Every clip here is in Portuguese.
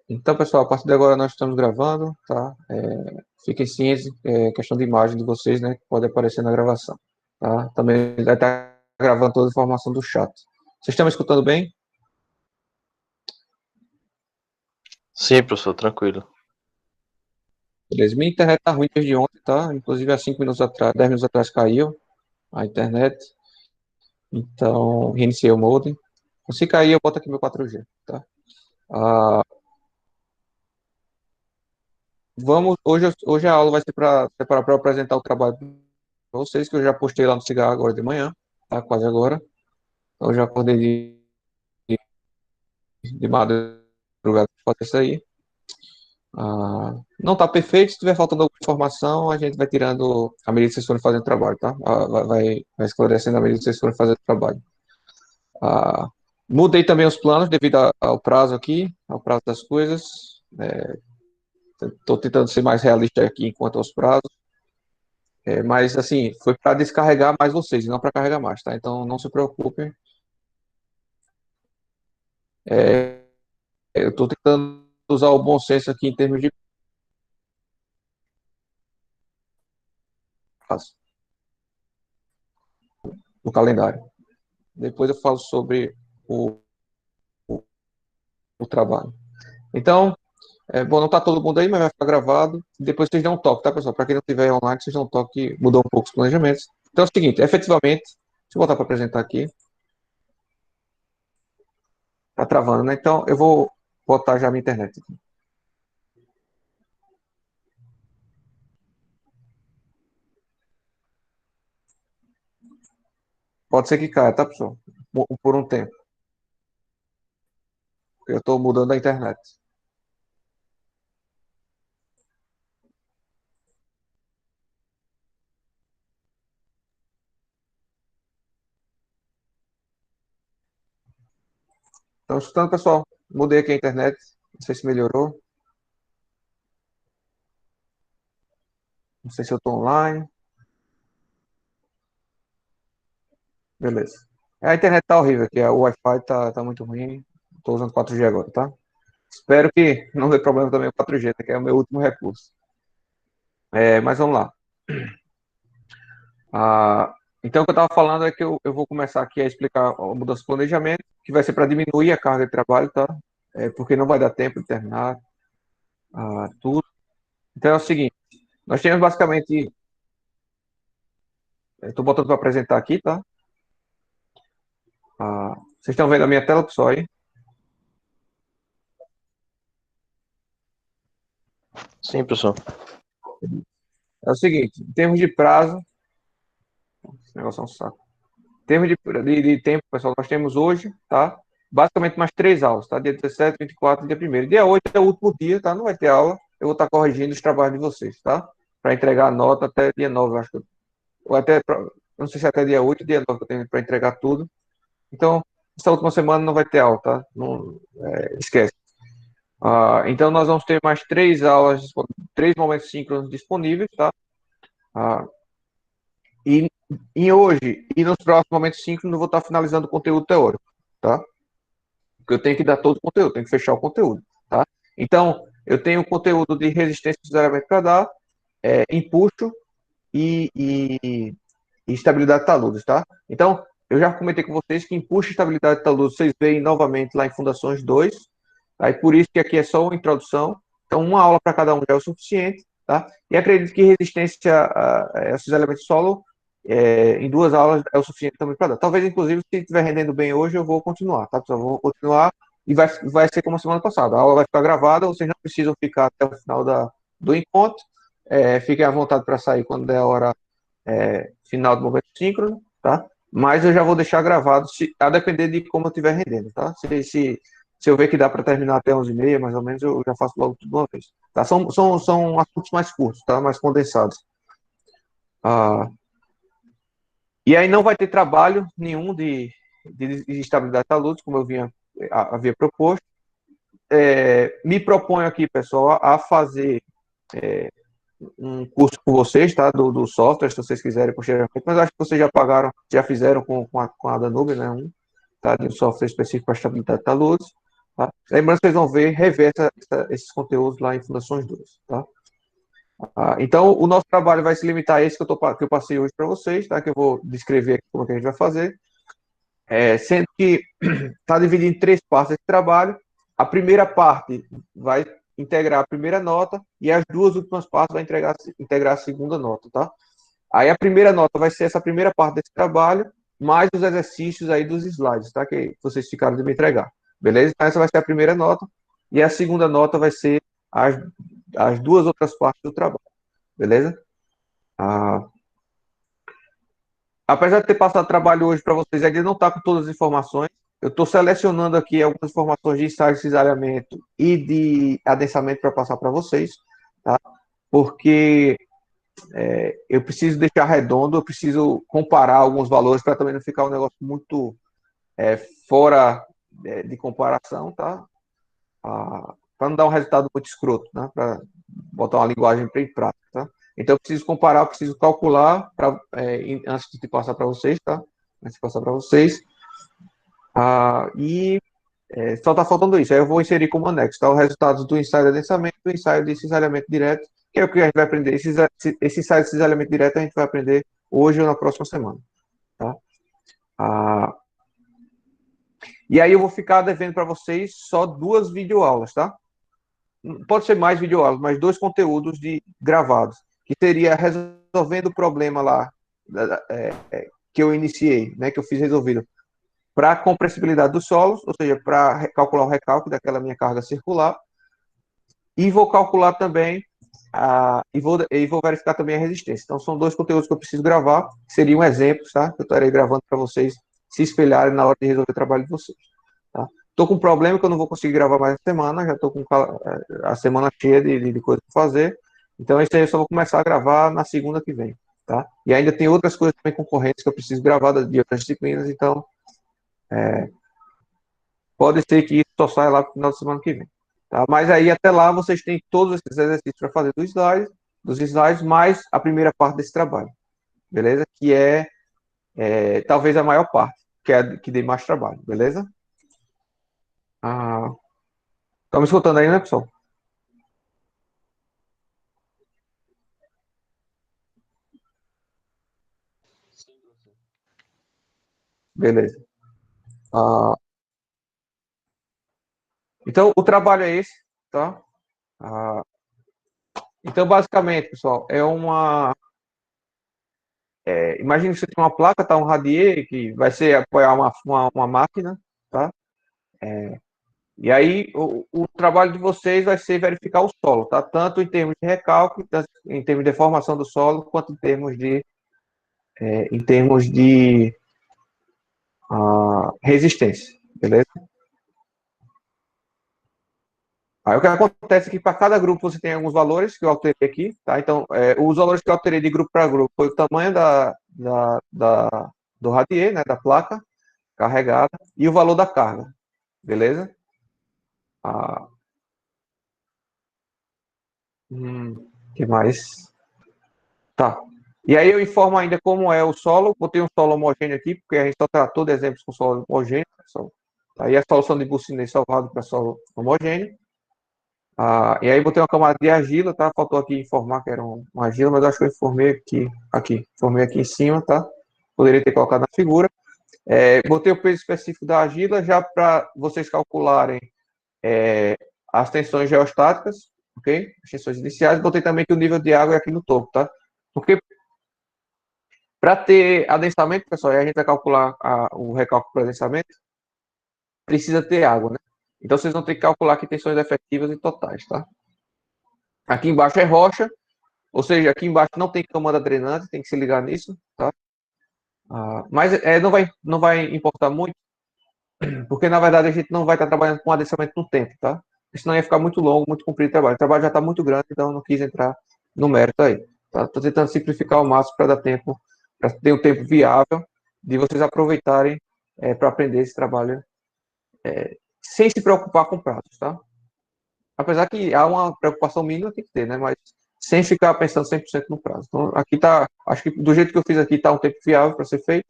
Então, pessoal, a partir de agora nós estamos gravando, tá? Fiquem cientes, questão de imagem de vocês, né? Que pode aparecer na gravação, tá? Também vai estar gravando toda a informação do chat. Vocês estão me escutando bem? Sim, professor, tranquilo. Beleza. Minha internet tá ruim desde ontem, tá? Inclusive há 5 minutos atrás, 10 minutos atrás caiu a internet. Então, reiniciei o modem. Se cair, eu boto aqui meu 4G, tá? Ah, hoje a aula vai ser para apresentar o trabalho para vocês, que eu já postei lá no Cigarro agora de manhã, tá? Quase agora. Então, eu já acordei de madrugada para fazer isso aí. Não está perfeito, se tiver faltando alguma informação, a gente vai tirando à medida que vocês forem fazendo o trabalho, tá? Vai esclarecendo à medida que vocês forem fazendo o trabalho. Ah, Mudei também os planos devido ao prazo aqui, ao prazo das coisas. Estou tentando ser mais realista aqui enquanto aos prazos. Mas, assim, foi para descarregar mais vocês, não para carregar mais, tá? Então, não se preocupem. Eu estou tentando usar o bom senso aqui em termos de prazo, no calendário. Depois eu falo sobre o, o, o trabalho. Então, bom, não está todo mundo aí, mas vai ficar gravado. Depois vocês dão um toque, tá, pessoal? Para quem não estiver online, vocês dão um toque que mudou um pouco os planejamentos. Então é o seguinte, efetivamente, deixa eu voltar para apresentar aqui. Tá travando, né? Então eu vou botar já a minha internet aqui. Pode ser que caia, tá, pessoal? Por um tempo. Eu estou mudando a internet. Estão escutando, pessoal? Mudei aqui a internet. Não sei se melhorou. Não sei se eu estou online. Beleza. A internet tá horrível aqui. O Wi-Fi tá muito ruim. Estou usando 4G agora, tá? Espero que não dê problema também o 4G, né, que é o meu último recurso. Mas vamos lá. Ah, então, o que eu estava falando é que eu vou começar aqui a explicar a mudança de planejamento, que vai ser para diminuir a carga de trabalho, tá? Porque não vai dar tempo de terminar tudo. Então, é o seguinte: nós temos basicamente. Estou botando para apresentar aqui, tá? Vocês estão vendo a minha tela, pessoal, aí? Sim, professor. É o seguinte: em termos de prazo, esse negócio é um saco. Em termos de tempo, pessoal, nós temos hoje, tá? Basicamente mais 3 aulas, tá? Dia 17, 24 e dia 1º. Dia 8 é o último dia, tá? Não vai ter aula. Eu vou estar corrigindo os trabalhos de vocês, tá? Para entregar a nota até dia 9, eu acho que. Ou até, não sei se é até dia 8 dia 9 que eu tenho para entregar tudo. Então, essa última semana não vai ter aula, tá? Não, esquece. Então, nós vamos ter mais 3 aulas, 3 momentos síncronos disponíveis, tá? Ah, e em hoje e nos próximos momentos síncronos eu vou estar finalizando o conteúdo teórico, tá? Porque eu tenho que dar todo o conteúdo, tenho que fechar o conteúdo, tá? Então, eu tenho o conteúdo de resistência de isolamento para dar, empuxo e estabilidade de taludes, tá? Então, eu já comentei com vocês que empuxo e estabilidade de taludes vocês veem novamente lá em Fundações 2, tá? E por isso que aqui é só uma introdução. Então, uma aula para cada um já é o suficiente, tá? E acredito que resistência a esses elementos solo em 2 aulas é o suficiente também para dar. Talvez, inclusive, se estiver rendendo bem hoje, eu vou continuar, tá, pessoal? Vou continuar e vai ser como a semana passada. A aula vai ficar gravada, vocês não precisam ficar até o final do encontro. Fiquem à vontade para sair quando der a hora final do momento síncrono, tá? Mas eu já vou deixar gravado, a depender de como eu estiver rendendo, tá? Se eu ver que dá para terminar até 11h30, mais ou menos, eu já faço logo tudo de uma vez. Tá? São assuntos mais curtos, tá? Mais condensados. E aí não vai ter trabalho nenhum de estabilidade da luz, como eu havia proposto. Me proponho aqui, pessoal, a fazer um curso com vocês, tá? Do software, se vocês quiserem posteriormente, mas acho que vocês já pagaram, já fizeram com a Danube, né? Tá? De um software específico para estabilidade da luz. Tá? Lembrando que vocês vão rever esses conteúdos lá em Fundações 2. Tá? Então, o nosso trabalho vai se limitar a esse que eu passei hoje para vocês, tá? Que eu vou descrever aqui como é que a gente vai fazer. Sendo que está dividido em 3 partes esse trabalho. A primeira parte vai integrar a primeira nota e as 2 últimas partes vai integrar a segunda nota, tá? Aí a primeira nota vai ser essa primeira parte desse trabalho, mais os exercícios aí dos slides, tá? Que vocês ficaram de me entregar. Beleza? Então essa vai ser a primeira nota e a segunda nota vai ser as 2 outras partes do trabalho. Beleza? Apesar de ter passado trabalho hoje para vocês, ainda não está com todas as informações. Eu estou selecionando aqui algumas informações de ensaio de cisalhamento e de adensamento para passar para vocês, tá? Porque eu preciso deixar redondo, eu preciso comparar alguns valores para também não ficar um negócio muito fora de comparação, tá? Para não dar um resultado muito escroto, né? Para botar uma linguagem bem prática, tá? Então, eu preciso comparar, eu preciso calcular antes de passar para vocês, tá? Antes de passar para vocês. Só está faltando isso. Aí eu vou inserir como anexo, tá? Os resultados do ensaio de adensamento e do ensaio de cisalhamento direto, que é o que a gente vai aprender. Esse ensaio de cisalhamento direto a gente vai aprender hoje ou na próxima semana, tá? E aí eu vou ficar devendo para vocês só 2 videoaulas, tá? Pode ser mais videoaulas, mas 2 conteúdos gravados, que seria resolvendo o problema lá que eu iniciei, né, que eu fiz resolvido, para a compressibilidade dos solos, ou seja, para calcular o recalque daquela minha carga circular, e vou calcular também, e vou verificar também a resistência. Então, são 2 conteúdos que eu preciso gravar, seriam exemplos, tá? Que eu estarei gravando para vocês se espelharem na hora de resolver o trabalho de vocês. Tá? Estou com um problema que eu não vou conseguir gravar mais a semana, já estou com a semana cheia de coisas para fazer, então esse aí eu só vou começar a gravar na segunda que vem, tá? E ainda tem outras coisas também concorrentes que eu preciso gravar de outras disciplinas, então pode ser que isso só saia lá no final da semana que vem, tá? Mas aí até lá vocês têm todos esses exercícios para fazer dos slides, mais a primeira parte desse trabalho, beleza? Que talvez a maior parte, que é a que dê mais trabalho, beleza? Estão me escutando aí, né, pessoal? Beleza. Ah, então, o trabalho é esse, tá? Ah, então, basicamente, pessoal, imagine que você tem uma placa, tá? Um radier que vai ser apoiar uma máquina, tá? E aí, o trabalho de vocês vai ser verificar o solo, tá? Tanto em termos de recalque, tanto em termos de deformação do solo, quanto em termos de resistência, beleza? Aí o que acontece é que para cada grupo você tem alguns valores que eu alterei aqui, tá? Então, os valores que eu alterei de grupo para grupo foi o tamanho do radier, né, da placa carregada, e o valor da carga, beleza? Ah, que mais? Tá. E aí eu informo ainda como é o solo, botei um solo homogêneo aqui, porque a gente só tratou de exemplos com solo homogêneo, pessoal. Aí a solução de Bucinei salvado para solo homogêneo. E aí botei uma camada de argila, tá? Faltou aqui informar que era uma argila, mas acho que eu informei informei aqui em cima, tá? Poderia ter colocado na figura. Botei o peso específico da argila já para vocês calcularem as tensões geostáticas, ok? As tensões iniciais. Botei também que o nível de água é aqui no topo, tá? Porque para ter adensamento, pessoal, e a gente vai calcular o recálculo para adensamento, precisa ter água, né? Então vocês vão ter que calcular aqui tensões efetivas e totais, tá? Aqui embaixo é rocha, ou seja, aqui embaixo não tem camada drenante, tem que se ligar nisso, tá? Mas não vai importar muito, porque na verdade a gente não vai estar trabalhando com adensamento no tempo, tá? Senão ia ficar muito longo, muito comprido o trabalho. O trabalho já está muito grande, então eu não quis entrar no mérito aí. Tá? Estou tentando simplificar ao máximo para dar tempo, para ter um tempo viável de vocês aproveitarem para aprender esse trabalho sem se preocupar com prazos, tá? Apesar que há uma preocupação mínima, tem que ter, né? Mas sem ficar pensando 100% no prazo. Então, aqui tá, acho que do jeito que eu fiz aqui, tá um tempo viável para ser feito,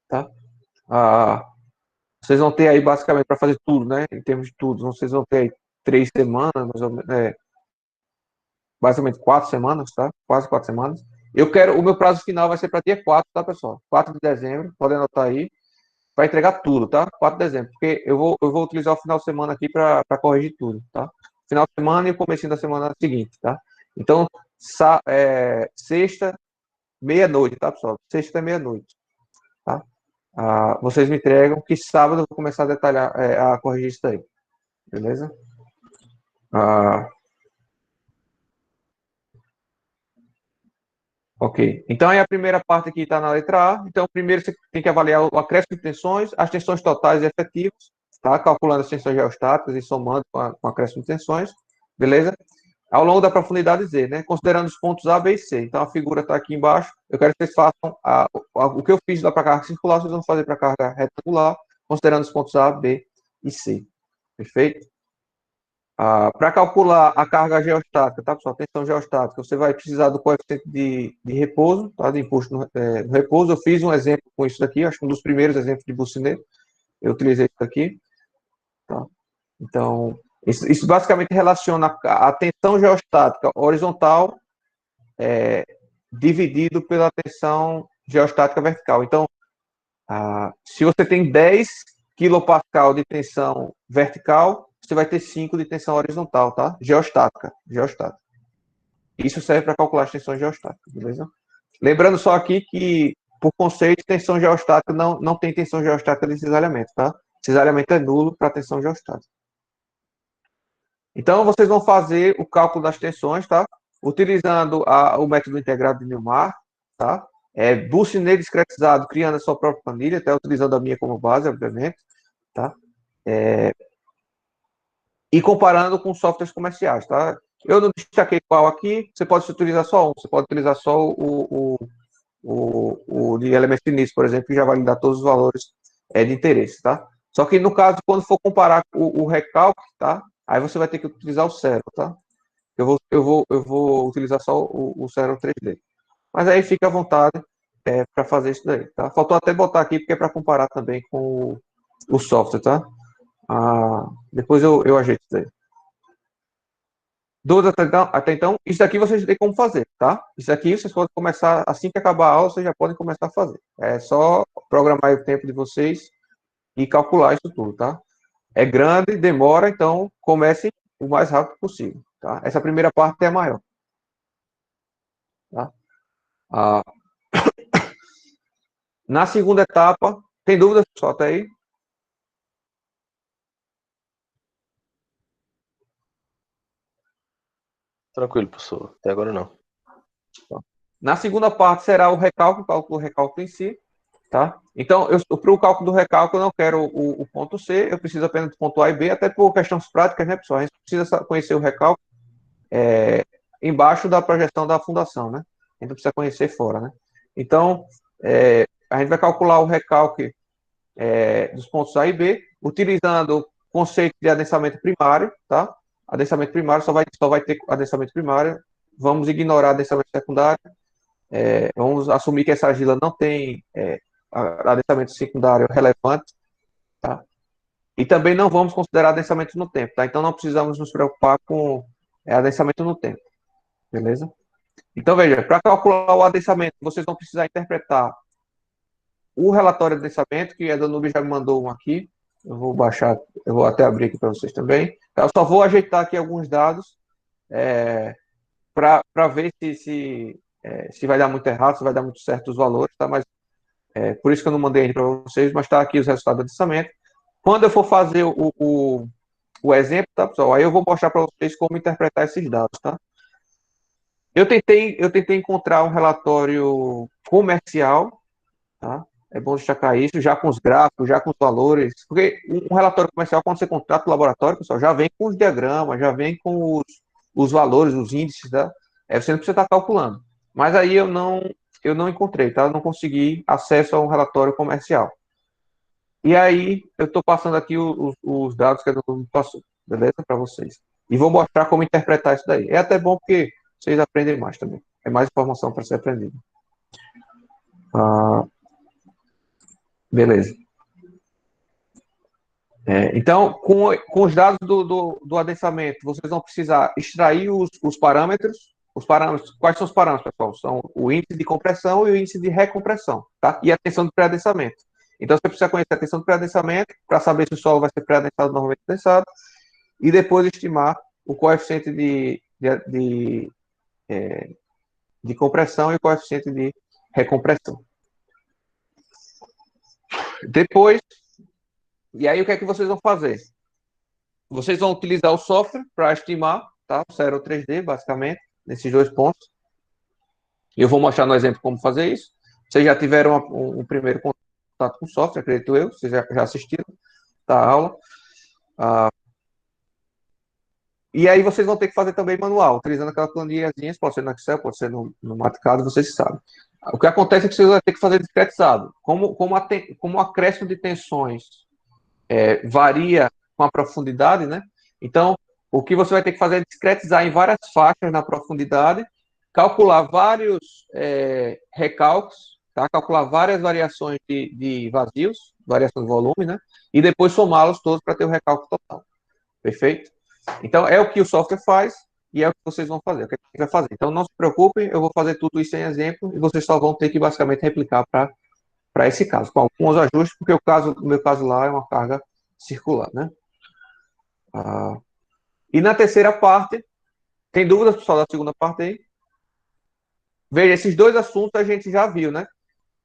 tá? Vocês vão ter aí, basicamente, para fazer tudo, né? Em termos de tudo, vocês vão ter aí 3 semanas, mais ou menos, basicamente 4 semanas, tá? Quase 4 semanas. O meu prazo final vai ser para dia 4, tá, pessoal? 4 de dezembro, podem anotar aí, para entregar tudo, tá? 4 de dezembro, porque eu vou utilizar o final de semana aqui para corrigir tudo, tá? Final de semana e o comecinho da semana seguinte, tá? Então, sexta, meia-noite, tá, pessoal? Sexta é meia-noite, tá? Vocês me entregam que sábado eu vou começar a detalhar, a corrigir isso aí, beleza? Ah, ok. Então, aí a primeira parte aqui está na letra A. Então, primeiro você tem que avaliar o acréscimo de tensões, as tensões totais e efetivas, tá? Calculando as tensões geostáticas e somando com o acréscimo de tensões, beleza? Ao longo da profundidade Z, né? Considerando os pontos A, B e C. Então, a figura está aqui embaixo. Eu quero que vocês façam o que eu fiz lá para a carga circular, vocês vão fazer para a carga retangular, considerando os pontos A, B e C. Perfeito? Para calcular a carga geostática, tá, pessoal? Tensão geostática, você vai precisar do coeficiente de repouso, tá? De impulso no repouso. Eu fiz um exemplo com isso daqui, acho que um dos primeiros exemplos de Bussinet. Eu utilizei isso aqui, tá? Então, isso basicamente relaciona a tensão geostática horizontal dividido pela tensão geostática vertical. Então, se você tem 10 quilopascal de tensão vertical, você vai ter 5 de tensão horizontal, tá? Geostática. Geostática. Isso serve para calcular as tensões geostáticas, beleza? Lembrando só aqui que, por conceito, tensão geostática não tem tensão geostática de cisalhamento, tá? Cisalhamento é nulo para tensão geostática. Então, vocês vão fazer o cálculo das tensões, tá? Utilizando o método integrado de Newmark, tá? Bussinet discretizado, criando a sua própria planilha, até utilizando a minha como base, obviamente, tá? E comparando com softwares comerciais, tá? Eu não destaquei qual aqui, você pode utilizar só um, você pode utilizar só o de Elements Finis, por exemplo, que já vai lhe dar todos os valores de interesse, tá? Só que no caso, quando for comparar o recalque, tá? Aí você vai ter que utilizar o Cero, tá? Eu vou utilizar só o Cero 3D. Mas aí fica à vontade para fazer isso daí, tá? Faltou até botar aqui, porque é para comparar também com o software, tá? Depois eu ajeito isso daí. Dúvidas até então, isso aqui vocês têm como fazer, tá? Isso aqui vocês podem começar, assim que acabar a aula, vocês já podem começar a fazer. É só programar o tempo de vocês e calcular isso tudo, tá? É grande, demora, então comecem o mais rápido possível, tá? Essa primeira parte é a maior, tá? Ah, na segunda etapa, tem dúvidas? Solta aí. Tranquilo, professor. Até agora não. Na segunda parte será o recálculo, o cálculo do recálculo em si, tá? Então, para o cálculo do recálculo, eu não quero o ponto C, eu preciso apenas do ponto A e B, até por questões práticas, né, pessoal? A gente precisa conhecer o recálculo embaixo da projeção da fundação, né? A gente precisa conhecer fora, né? Então, a gente vai calcular o recálculo dos pontos A e B, utilizando o conceito de adensamento primário, tá? Adensamento primário só vai ter adensamento primário, vamos ignorar adensamento secundário, vamos assumir que essa argila não tem adensamento secundário relevante, tá? E também não vamos considerar adensamento no tempo, tá? Então não precisamos nos preocupar com adensamento no tempo, beleza? Então veja, para calcular o adensamento, vocês vão precisar interpretar o relatório de adensamento, que a Danube já me mandou um aqui, eu vou baixar, eu vou até abrir aqui para vocês também. Eu só vou ajeitar aqui alguns dados para ver se vai dar muito errado, se vai dar muito certo os valores, tá? Mas por isso que eu não mandei ainda para vocês, mas está aqui os resultados do adensamento. Quando eu for fazer o exemplo, tá, pessoal? Aí eu vou mostrar para vocês como interpretar esses dados, tá? Eu tentei encontrar um relatório comercial, tá? É bom destacar isso, já com os gráficos, já com os valores, porque um relatório comercial, quando você contrata o laboratório, pessoal, já vem com os diagramas, já vem com os valores, os índices, tá? Você não precisa estar calculando. Mas aí eu não encontrei, tá? Eu não consegui acesso a um relatório comercial. E aí, eu estou passando aqui os dados que a Dona me passou, beleza? Para vocês. E vou mostrar como interpretar isso daí. É até bom porque vocês aprendem mais também. É mais informação para ser aprendida. Beleza. Então, com os dados do adensamento, vocês vão precisar extrair os parâmetros. Os parâmetros, quais são os parâmetros, pessoal? São o índice de compressão e o índice de recompressão, tá? E a tensão de pré-adensamento. Então, você precisa conhecer a tensão de pré-adensamento para saber se o solo vai ser pré-adensado ou normalmente adensado, e depois estimar o coeficiente de compressão e o coeficiente de recompressão. Depois, e aí o que é que vocês vão fazer? Vocês vão utilizar o software para estimar, tá? O Cero 3D, basicamente, nesses dois pontos. Eu vou mostrar no exemplo como fazer isso. Vocês já tiveram um primeiro contato com o software, acredito eu, vocês já assistiram a aula. E aí vocês vão ter que fazer também manual, utilizando aquela planilhazinha, pode ser no Excel, pode ser no Matcad, vocês sabem. O que acontece é que vocês vão ter que fazer discretizado. Como o acréscimo de tensões varia com a profundidade, né? Então, o que você vai ter que fazer é discretizar em várias faixas na profundidade, calcular vários recalques, tá? Calcular várias variações de vazios, variação de volume, né? E depois somá-los todos para ter o recalque total. Perfeito? Então, é o que o software faz e é o que vocês vão fazer, o que a gente vai fazer. Então, não se preocupem, eu vou fazer tudo isso em exemplo e vocês só vão ter que basicamente replicar para esse caso, com alguns ajustes, porque o meu caso lá é uma carga circular, né? E na terceira parte, tem dúvidas, pessoal, da segunda parte aí? Veja, esses dois assuntos a gente já viu, né?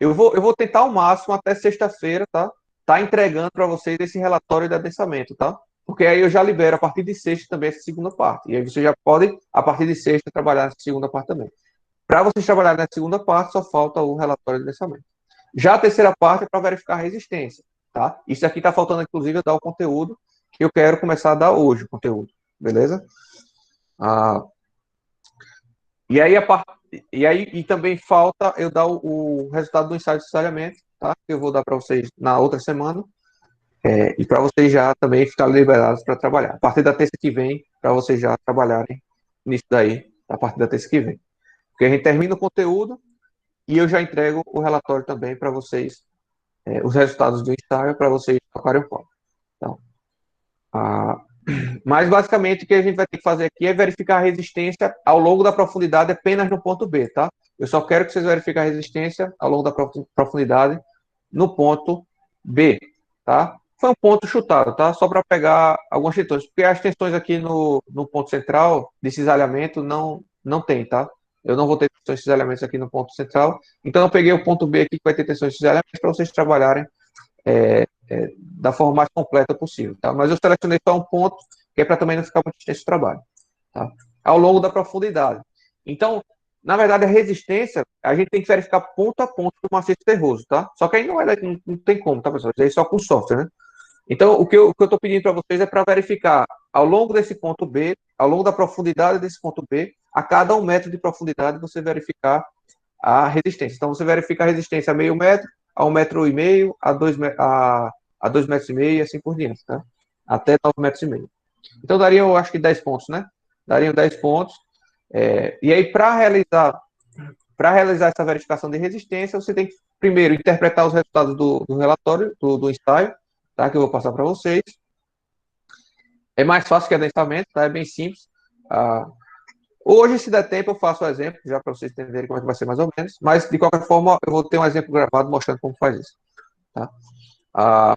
Eu vou tentar ao máximo até sexta-feira, tá? Tá entregando para vocês esse relatório de adensamento, tá? Porque aí eu já libero a partir de sexta também essa segunda parte. E aí vocês já podem, a partir de sexta, trabalhar nessa segunda parte também. Para vocês trabalharem na segunda parte, só falta o relatório de adensamento. Já a terceira parte é para verificar a resistência, tá? Isso aqui está faltando, inclusive, eu dar o conteúdo que eu quero começar a dar hoje, o conteúdo. Beleza? E aí, e também falta eu dar o resultado do ensaio de detalhamento, tá? Que eu vou dar para vocês na outra semana. E para vocês já também ficarem liberados para trabalhar. A partir da terça que vem, para vocês já trabalharem nisso daí, a partir da terça que vem. Porque a gente termina o conteúdo e eu já entrego o relatório também para vocês, os resultados do ensaio, para vocês tocarem o pau. Então, mas basicamente o que a gente vai ter que fazer aqui é verificar a resistência ao longo da profundidade apenas no ponto B, tá? Eu só quero que vocês verifiquem a resistência ao longo da profundidade no ponto B, tá? Foi um ponto chutado, tá? Só para pegar algumas tensões, porque as tensões aqui no ponto central de cisalhamento não tem, tá? Eu não vou ter tensões de cisalhamento aqui no ponto central, então eu peguei o ponto B aqui que vai ter tensões de cisalhamento para vocês trabalharem da forma mais completa possível, tá? Mas eu selecionei só um ponto, que é para também não ficar muito extenso o trabalho, tá? Ao longo da profundidade. Então, na verdade, a resistência, a gente tem que verificar ponto a ponto do maciço terroso, tá? Só que aí não tem como, tá, pessoal? Isso aí só com software, né? Então, o que eu estou pedindo para vocês é para verificar ao longo desse ponto B, ao longo da profundidade desse ponto B, a cada 1 metro de profundidade, você verificar a resistência. Então, você verifica a resistência a meio metro, a 1,5 metro, a 2,5 metros, e assim por diante, tá? Até 9,5 metros. Então, daria, eu acho que 10 pontos, né? Dariam 10 pontos. E aí, para realizar essa verificação de resistência, você tem que, primeiro, interpretar os resultados do relatório, do ensaio, tá? Que eu vou passar para vocês. É mais fácil que adensamento, tá? É bem simples. Hoje, se der tempo, eu faço o exemplo, já para vocês entenderem como é que vai ser mais ou menos. Mas, de qualquer forma, eu vou ter um exemplo gravado mostrando como faz isso. Tá?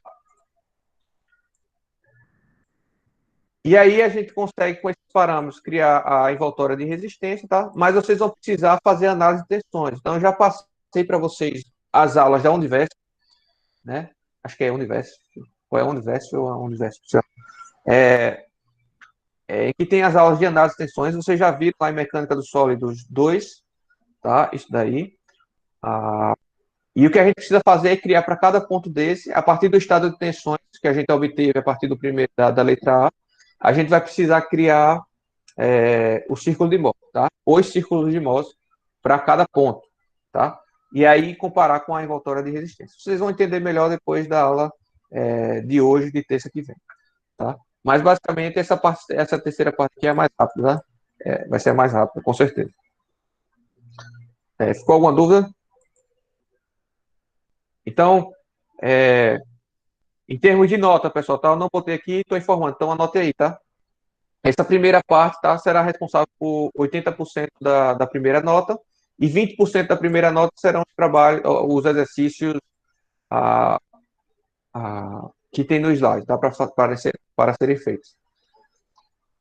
E aí a gente consegue, com esses parâmetros, criar a envoltória de resistência, tá? Mas vocês vão precisar fazer análise de tensões. Então, eu já passei para vocês as aulas da Universo, né? Acho que é Universo. Ou é Universo ou é Universo. Que tem as aulas de análise de tensões. Vocês já viram lá em Mecânica dos Sólidos 2, tá? Isso daí. E o que a gente precisa fazer é criar para cada ponto desse, a partir do estado de tensões que a gente obteve a partir do primeiro da letra a gente vai precisar criar o círculo de Mohs, tá? Os círculos de Mohs para cada ponto, tá? E aí comparar com a envoltória de resistência. Vocês vão entender melhor depois da aula de hoje, de terça que vem, tá? Mas basicamente essa terceira parte aqui é a mais rápida, tá? Vai ser a mais rápida, com certeza. Ficou alguma dúvida? Então, Em termos de nota, pessoal, tá? Eu não botei aqui, estou informando, então anote aí, tá? Essa primeira parte, tá, será responsável por 80% da primeira nota e 20% da primeira nota serão os trabalhos, os exercícios ah, que tem no slide, tá? Para serem feitos.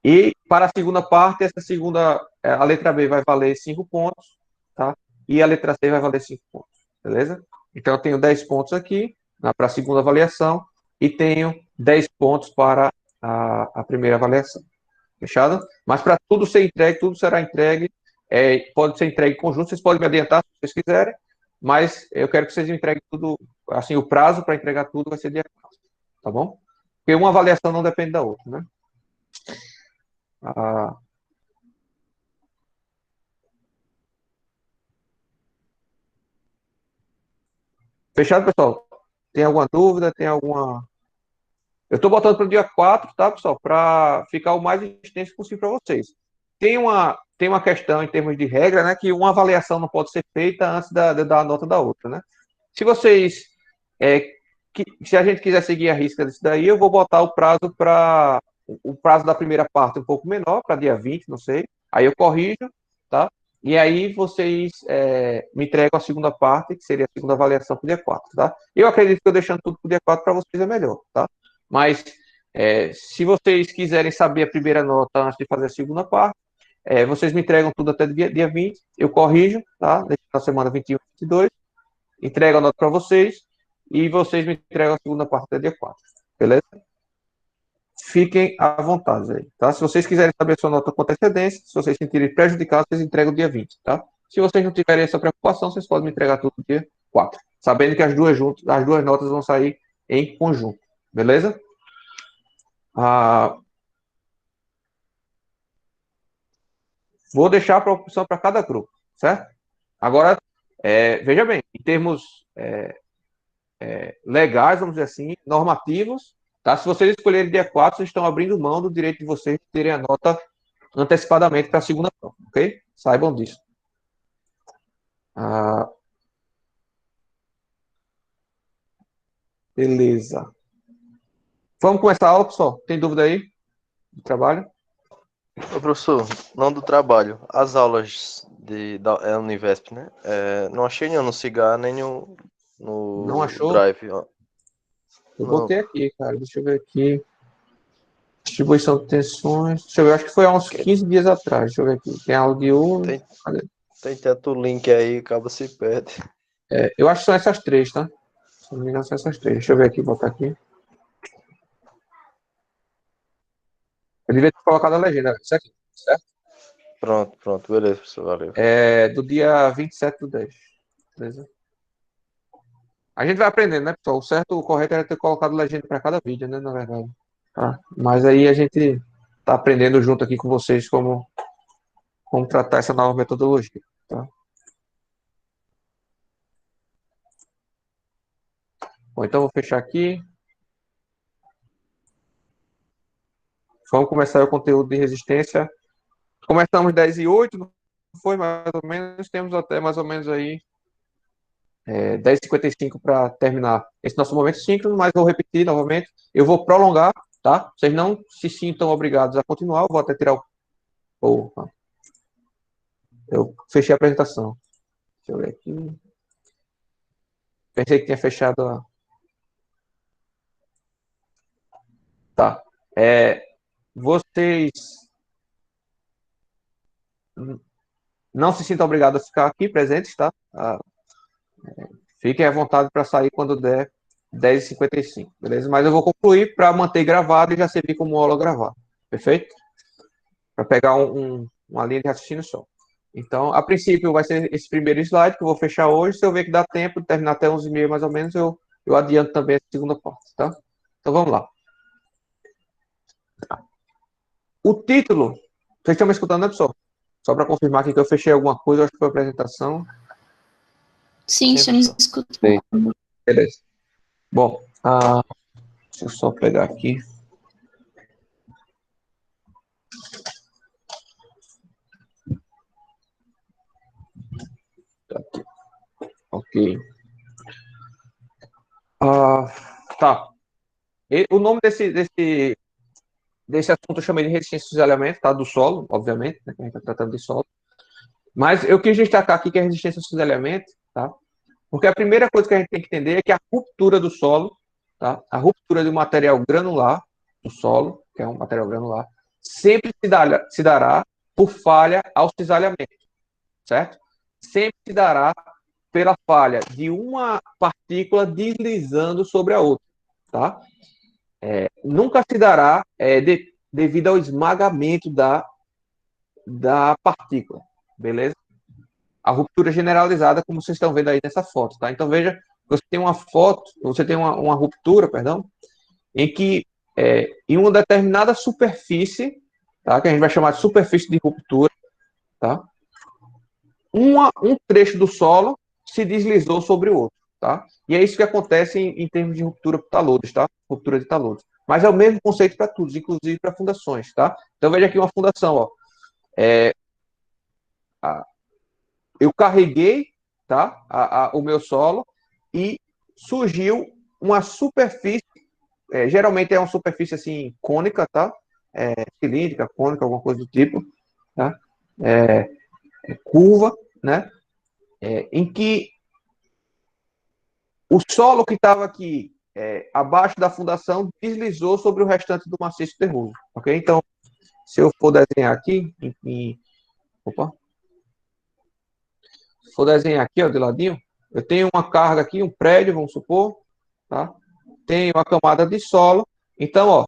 E para a segunda parte, a letra B vai valer 5 pontos, tá? E a letra C vai valer 5 pontos, beleza? Então, eu tenho 10 pontos aqui para a segunda avaliação e tenho 10 pontos para a primeira avaliação. Fechado? Mas para tudo ser entregue, tudo será entregue. Pode ser entregue em conjunto, vocês podem me adiantar se vocês quiserem, mas eu quero que vocês entreguem tudo, assim, o prazo para entregar tudo vai ser dia 4, tá bom? Porque uma avaliação não depende da outra, né? Ah, fechado, pessoal? Tem alguma dúvida? Tem alguma. Eu estou botando para o dia 4, tá, pessoal? Para ficar o mais extenso possível para vocês. Tem uma questão em termos de regra, né? Que uma avaliação não pode ser feita antes de dar a nota da outra, né? Se vocês. É, se a gente quiser seguir a risca disso daí, eu vou botar o prazo para. O prazo da primeira parte um pouco menor, para dia 20, não sei. Aí eu corrijo, tá? E aí vocês me entregam a segunda parte, que seria a segunda avaliação para o dia 4, tá? Eu acredito que eu deixando tudo para o dia 4 para vocês é melhor, tá? Mas se vocês quiserem saber a primeira nota antes de fazer a segunda parte, vocês me entregam tudo até dia 20, eu corrijo, tá? Na semana 21 e 22, entrego a nota para vocês e vocês me entregam a segunda parte até dia 4, beleza? Fiquem à vontade aí, tá? Se vocês quiserem saber a sua nota com antecedência, se vocês se sentirem prejudicados, vocês entregam dia 20, tá? Se vocês não tiverem essa preocupação, vocês podem me entregar tudo dia 4, sabendo que as duas notas vão sair em conjunto, beleza? Vou deixar a opção para cada grupo, certo? Agora, veja bem, em termos legais, vamos dizer assim, normativos, tá? Se vocês escolherem dia 4, vocês estão abrindo mão do direito de vocês terem a nota antecipadamente para a segunda prova, ok? Saibam disso. Ah, beleza. Vamos começar a aula, pessoal? Tem dúvida aí do trabalho? Ô, professor, não do trabalho. As aulas da Univesp, né? Não achei nenhum no Cigar, nem Não no achou? Drive. Ó. Eu Não. botei aqui, cara. Deixa eu ver aqui. Distribuição de tensões. Deixa eu ver, acho que foi há uns 15 dias atrás. Deixa eu ver aqui. Tem aula de hoje. Tem, tem tanto link aí, acaba se perde. Eu acho que são essas três, tá? Se não me engano, são essas três. Deixa eu ver aqui, botar aqui. Eu devia ter colocado a legenda. Isso aqui, certo? Pronto, beleza, professor, valeu. Do dia 27 do 10. Beleza? A gente vai aprendendo, né, pessoal? O certo, o correto era ter colocado legenda para cada vídeo, né, na verdade. Tá? Mas aí a gente tá aprendendo junto aqui com vocês como tratar essa nova metodologia, tá? Bom, então vou fechar aqui. Vamos começar o conteúdo de resistência. Começamos 10 e 8, não foi mais ou menos, temos até mais ou menos aí 10h55 para terminar esse nosso momento síncrono, mas vou repetir novamente. Eu vou prolongar, tá? Vocês não se sintam obrigados a continuar, eu vou até tirar o. Eu fechei a apresentação. Deixa eu ver aqui. Pensei que tinha fechado a. Tá. Vocês não se sintam obrigados a ficar aqui presentes, tá? Fiquem à vontade para sair quando der 10h55, beleza? Mas eu vou concluir para manter gravado e já servir como aula gravada, perfeito? Para pegar uma linha de raciocínio só. Então, a princípio, vai ser esse primeiro slide que eu vou fechar hoje. Se eu ver que dá tempo de terminar até 11h30 mais ou menos, eu adianto também a segunda parte, tá? Então, vamos lá. O título, vocês estão me escutando, né, pessoal? Só para confirmar aqui que eu fechei alguma coisa, acho que foi a apresentação. Sim, estamos escutando. Beleza. Bom, deixa eu só pegar aqui. Tá aqui. Ok. Tá. O nome desse assunto eu chamei de resistência ao cisalhamento, tá? Do solo, obviamente, né? Que a gente está tratando de solo. Mas eu quis destacar aqui que é resistência ao cisalhamento, tá? Porque a primeira coisa que a gente tem que entender é que a ruptura do solo, tá? A ruptura de um material granular do solo, que é um material granular, sempre se dará por falha ao cisalhamento, certo? Sempre se dará pela falha de uma partícula deslizando sobre a outra, tá? Nunca se dará devido ao esmagamento da partícula, beleza? A ruptura generalizada, como vocês estão vendo aí nessa foto, tá? Então veja, você tem uma foto, você tem uma ruptura, perdão, em que em uma determinada superfície, tá? Que a gente vai chamar de superfície de ruptura, tá? Um trecho do solo se deslizou sobre o outro, tá? E é isso que acontece em termos de ruptura por taludes, tá? Ruptura de taludes. Mas é o mesmo conceito para tudo, inclusive para fundações, tá? Então veja aqui uma fundação, ó. Eu carreguei, tá? O meu solo e surgiu uma superfície, geralmente é uma superfície assim cônica, tá? Cilíndrica, cônica, alguma coisa do tipo, tá? Curva, né? Em que o solo que estava aqui abaixo da fundação deslizou sobre o restante do maciço terroso, ok? Então, se eu for desenhar aqui, opa, se for desenhar aqui, ó, de ladinho, eu tenho uma carga aqui, um prédio, vamos supor, tá? Tenho uma camada de solo. Então, ó,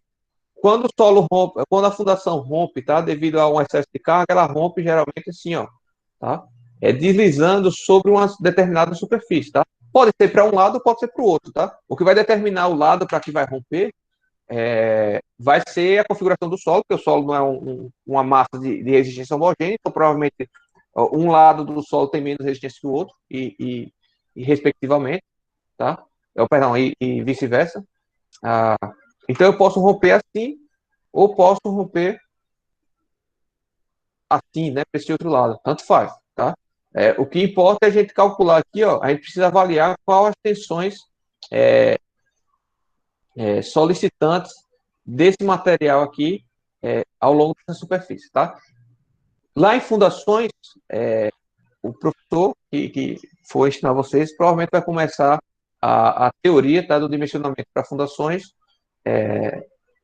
quando o solo rompe, quando a fundação rompe, tá? Devido a um excesso de carga, ela rompe geralmente assim, ó, tá? Deslizando sobre uma determinada superfície, tá? Pode ser para um lado, pode ser para o outro, tá? O que vai determinar o lado para que vai romper vai ser a configuração do solo, porque o solo não é uma massa de resistência homogênea, então provavelmente um lado do solo tem menos resistência que o outro, e respectivamente, tá? Perdão, e vice-versa. Então eu posso romper assim, ou posso romper assim, né, para esse outro lado, tanto faz, tá? O que importa é a gente calcular aqui, ó, a gente precisa avaliar qual as tensões solicitantes desse material aqui ao longo dessa superfície, tá? Lá em fundações, o professor que for ensinar vocês provavelmente vai começar a teoria, tá, do dimensionamento para fundações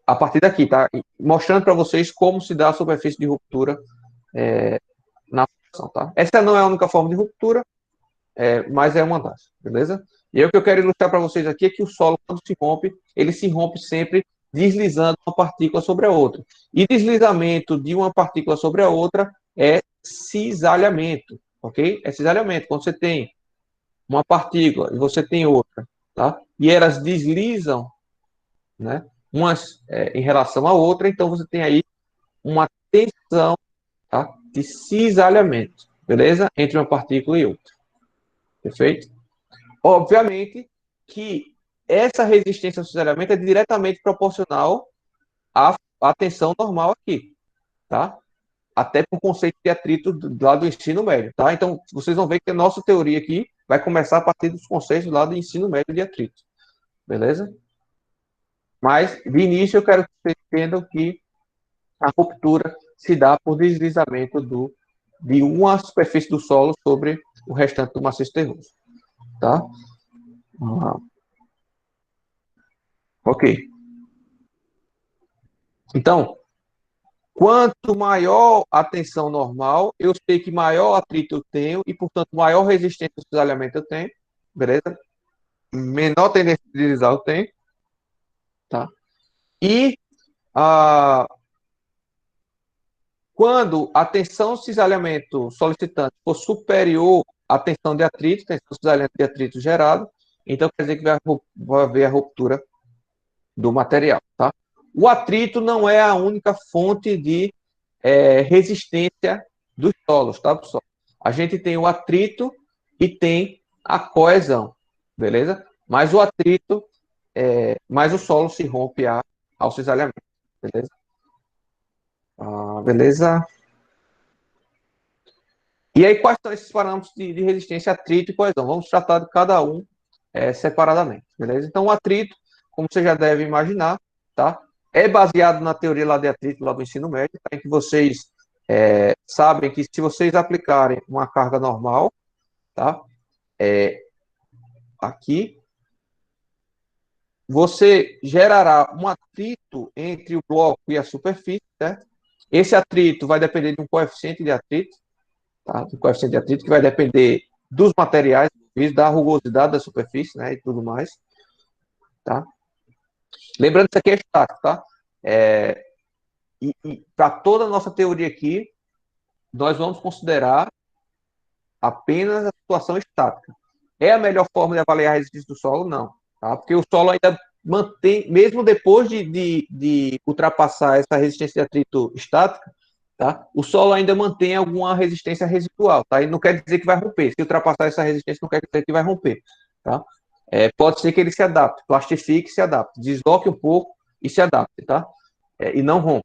a partir daqui, tá? Mostrando para vocês como se dá a superfície de ruptura na fundação, tá? Essa não é a única forma de ruptura, mas é uma das, beleza? E aí o que eu quero ilustrar para vocês aqui é que o solo, quando se rompe, ele se rompe sempre deslizando uma partícula sobre a outra. E deslizamento de uma partícula sobre a outra é cisalhamento, ok? É cisalhamento. Quando você tem uma partícula e você tem outra, tá? E elas deslizam, né? Umas em relação à outra, então você tem aí uma tensão, tá? De cisalhamento, beleza? Entre uma partícula e outra. Perfeito? Obviamente que essa resistência ao cisalhamento é diretamente proporcional à tensão normal aqui, tá? Até por conceito de atrito lá do ensino médio, tá? Então, vocês vão ver que a nossa teoria aqui vai começar a partir dos conceitos lá do ensino médio de atrito, beleza? Mas, de início, eu quero que vocês entendam que a ruptura se dá por deslizamento de uma superfície do solo sobre o restante do maciço terroso, tá? Ok. Então, quanto maior a tensão normal, eu sei que maior atrito eu tenho e, portanto, maior resistência ao cisalhamento eu tenho, beleza? Menor tendência de deslizar eu tenho, tá? E quando a tensão cisalhamento solicitante for superior à tensão de atrito, tensão cisalhamento de atrito gerado, então quer dizer que vai haver a ruptura do material, tá? O atrito não é a única fonte de resistência dos solos, tá, pessoal? A gente tem o atrito e tem a coesão, beleza? Mas o atrito, mais o solo se rompe ao cisalhamento, beleza? Beleza? E aí, quais são esses parâmetros de resistência, atrito e coesão? Vamos tratar de cada um separadamente, beleza? Então, o atrito, como você já deve imaginar, tá? É baseado na teoria lá de atrito, lá do ensino médio, tá? Em que vocês sabem que se vocês aplicarem uma carga normal, tá? Aqui, você gerará um atrito entre o bloco e a superfície, certo? Esse atrito vai depender de um coeficiente de atrito, tá? Do coeficiente de atrito, que vai depender dos materiais, da rugosidade da superfície, né? E tudo mais, tá? Lembrando que isso aqui é estático, tá? E para toda a nossa teoria aqui, nós vamos considerar apenas a situação estática. É a melhor forma de avaliar a resistência do solo? Não. Tá? Porque o solo ainda mantém, mesmo depois de ultrapassar essa resistência de atrito estática, tá? O solo ainda mantém alguma resistência residual. Tá? E não quer dizer que vai romper. Se ultrapassar essa resistência, não quer dizer que vai romper. Tá? Pode ser que ele se adapte, plastifique e se adapte, desloque um pouco e se adapte, tá? E não rompa.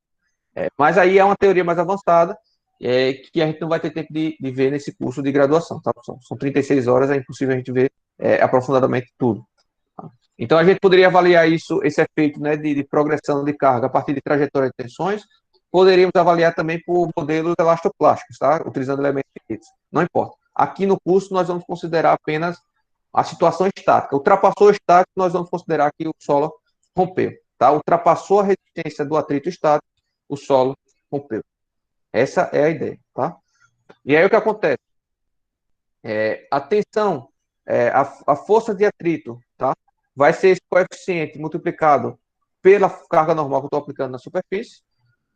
Mas aí é uma teoria mais avançada, que a gente não vai ter tempo de ver nesse curso de graduação, tá? São 36 horas, é impossível a gente ver aprofundadamente tudo. Tá? Então a gente poderia avaliar isso, esse efeito, né, de progressão de carga a partir de trajetória de tensões. Poderíamos avaliar também por modelos elastoplásticos, tá? Utilizando elementos finitos. Não importa. Aqui no curso nós vamos considerar apenas a situação estática. Ultrapassou o estático, nós vamos considerar que o solo rompeu. Tá? Ultrapassou a resistência do atrito estático, o solo rompeu. Essa é a ideia, tá? E aí o que acontece? A tensão, a força de atrito, tá? Vai ser esse coeficiente multiplicado pela carga normal que eu estou aplicando na superfície,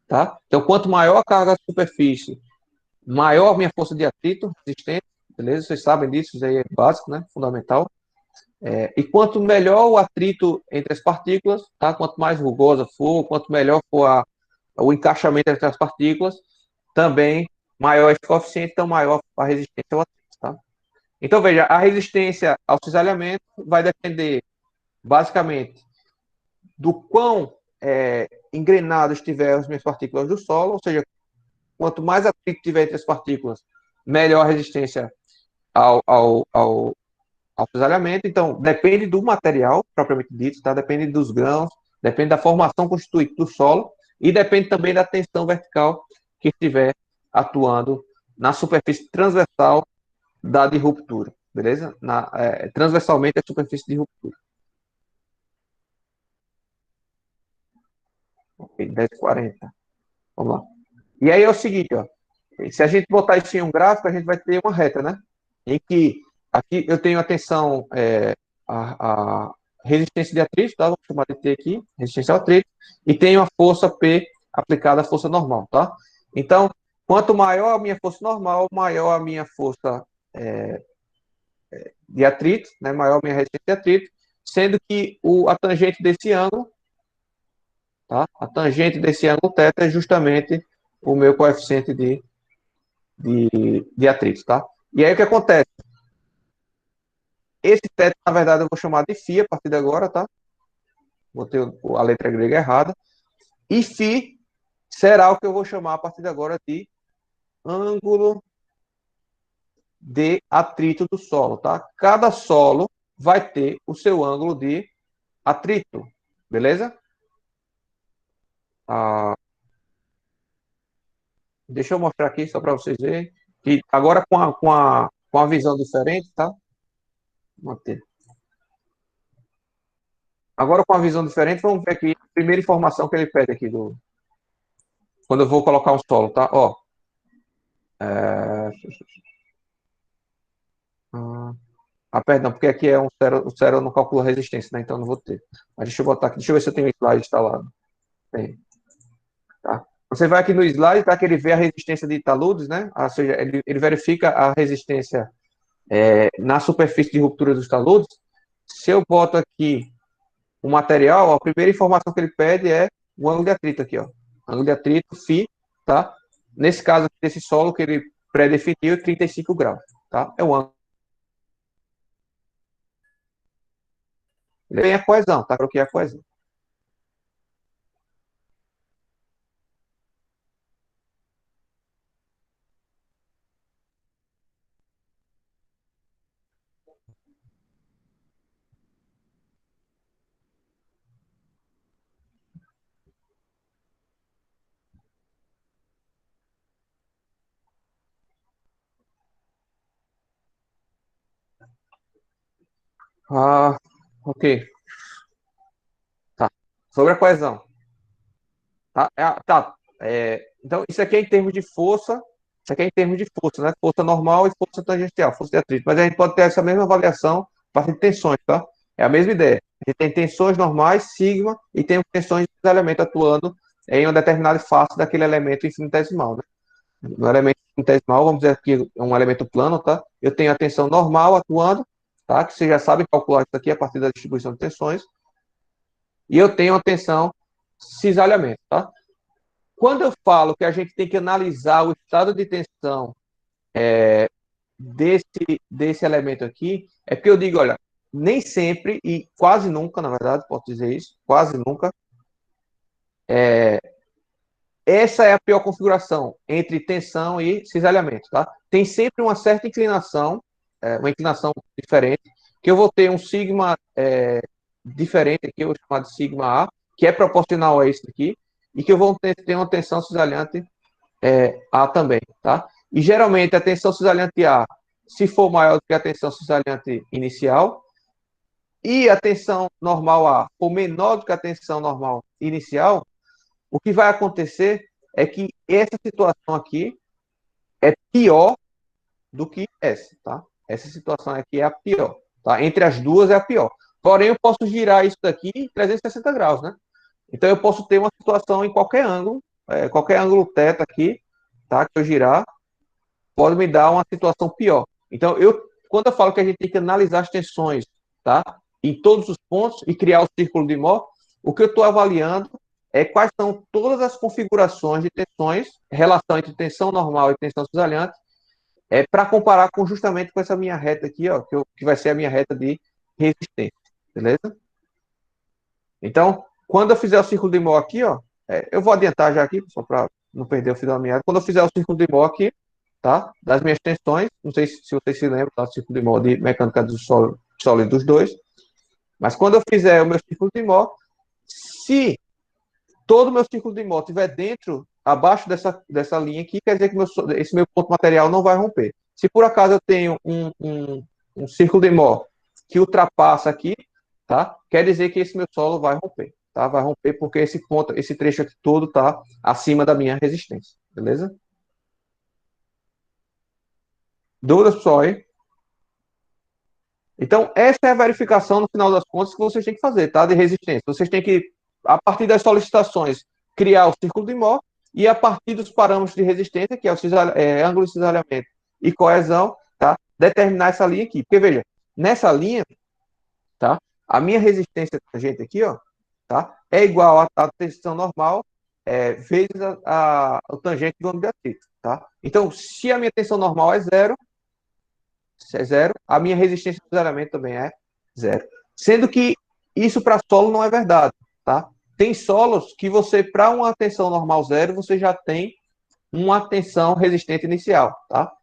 tá? Então, quanto maior a carga da superfície, maior a minha força de atrito, resistente, beleza? Vocês sabem disso, isso aí é básico, né? Fundamental. E quanto melhor o atrito entre as partículas, tá? Quanto mais rugosa for, quanto melhor for o encaixamento entre as partículas, também maior esse coeficiente, então maior a resistência ao atrito, tá? Então, veja, a resistência ao cisalhamento vai depender, basicamente, do quão engrenadas estiver as minhas partículas do solo, ou seja, quanto mais atrito tiver entre as partículas, melhor a resistência ao cisalhamento. Então, depende do material, propriamente dito, tá? Depende dos grãos, depende da formação constituinte do solo e depende também da tensão vertical que estiver atuando na superfície transversal da de ruptura, beleza? Transversalmente a superfície de ruptura. Ok, 10,40. Vamos lá. E aí é o seguinte, ó. Se a gente botar isso em um gráfico, a gente vai ter uma reta, né? Em que aqui eu tenho a tensão, a resistência de atrito, tá? Vou chamar de T aqui, resistência ao atrito, e tenho a força P aplicada à força normal, tá? Então, quanto maior a minha força normal, maior a minha força de atrito, né? Maior a minha resistência de atrito, sendo que a tangente desse ângulo, tá? A tangente desse ângulo θ é justamente o meu coeficiente de atrito, tá? E aí o que acontece? Esse θ, na verdade, eu vou chamar de φ a partir de agora, tá? Botei a letra grega errada. E φ será o que eu vou chamar a partir de agora de ângulo de atrito do solo, tá? Cada solo vai ter o seu ângulo de atrito, beleza? Ah, deixa eu mostrar aqui só para vocês verem. Que agora com a visão diferente, tá? Manter. Agora com a visão diferente, vamos ver aqui a primeira informação que ele pede aqui quando eu vou colocar um solo, tá? Ó, é... perdão, porque aqui o Cero não calcula resistência, né? Então não vou ter. Mas deixa eu botar aqui, deixa eu ver se eu tenho o slide instalado. Tem, tá? Você vai aqui no slide, tá? Que ele vê a resistência de taludes, né? Ou seja, ele verifica a resistência na superfície de ruptura dos taludes. Se eu boto aqui o material, a primeira informação que ele pede é o ângulo de atrito aqui, ó. Ângulo de atrito, φ, tá? Nesse caso, desse solo que ele pré-definiu, 35 graus, tá? É o ângulo. Ele tem a coesão, tá? Coloquei a coesão. Ok. Tá. Sobre a coesão. Tá? Então, isso aqui é em termos de força. Isso aqui é em termos de força, né? Força normal e força tangencial, força de atrito. Mas a gente pode ter essa mesma avaliação a partir de tensões, tá? É a mesma ideia. A gente tem tensões normais, sigma, e temos tensões de cisalhamento atuando em uma determinada face daquele elemento infinitesimal, né? No elemento infinitesimal, vamos dizer que é um elemento plano, tá? Eu tenho a tensão normal atuando, tá? Que vocês já sabem calcular isso aqui a partir da distribuição de tensões. E eu tenho a tensão cisalhamento, tá? Quando eu falo que a gente tem que analisar o estado de tensão desse elemento aqui, é porque eu digo, olha, nem sempre, e quase nunca, na verdade, posso dizer isso, quase nunca, essa é a pior configuração entre tensão e cisalhamento, tá? Tem sempre uma certa inclinação, uma inclinação diferente, que eu vou ter um sigma diferente aqui, eu vou chamar de sigma A, que é proporcional a isso aqui, e que eu vou ter uma tensão cisalhante A também, tá? E geralmente a tensão cisalhante A, se for maior do que a tensão cisalhante inicial, e a tensão normal A for menor do que a tensão normal inicial, o que vai acontecer é que essa situação aqui é pior do que essa, tá? Essa situação aqui é a pior, tá? Entre as duas é a pior. Porém, eu posso girar isso daqui em 360 graus, né? Então, eu posso ter uma situação em qualquer ângulo θ aqui, tá? Que eu girar, pode me dar uma situação pior. Então, quando eu falo que a gente tem que analisar as tensões, tá? Em todos os pontos e criar o círculo de Mohr, o que eu estou avaliando é quais são todas as configurações de tensões, relação entre tensão normal e tensão cisalhante, para comparar justamente com essa minha reta aqui, ó, que vai ser a minha reta de resistência, beleza? Então, quando eu fizer o círculo de Mohr aqui, ó, eu vou adiantar já aqui, só para não perder o fio da meada. Quando eu fizer o círculo de Mohr aqui, tá? Das minhas tensões, não sei se vocês se lembram, tá? O círculo de Mohr de mecânica do sólido dos dois, mas quando eu fizer o meu círculo de Mohr, se todo o meu círculo de Mohr estiver abaixo dessa linha aqui, quer dizer que esse meu ponto material não vai romper. Se por acaso eu tenho um círculo de Mohr que ultrapassa aqui, tá? Quer dizer que esse meu solo vai romper, tá? Vai romper porque esse trecho aqui todo está acima da minha resistência, beleza? Dúvidas, pessoal, aí? Então, essa é a verificação, no final das contas, que vocês têm que fazer, tá? De resistência. Vocês têm que, a partir das solicitações, criar o círculo de Mohr e a partir dos parâmetros de resistência, que é o ângulo de cisalhamento e coesão, tá? Determinar essa linha aqui. Porque, veja, nessa linha, tá? A minha resistência tangente aqui, ó, tá? É igual à tensão normal vezes o tangente do ângulo de atrito, tá? Então, se a minha tensão normal é zero, se é zero, a minha resistência de cisalhamento também é zero. Sendo que isso para solo não é verdade, tá? Tem solos que você, para uma tensão normal zero, você já tem uma tensão resistente inicial, tá?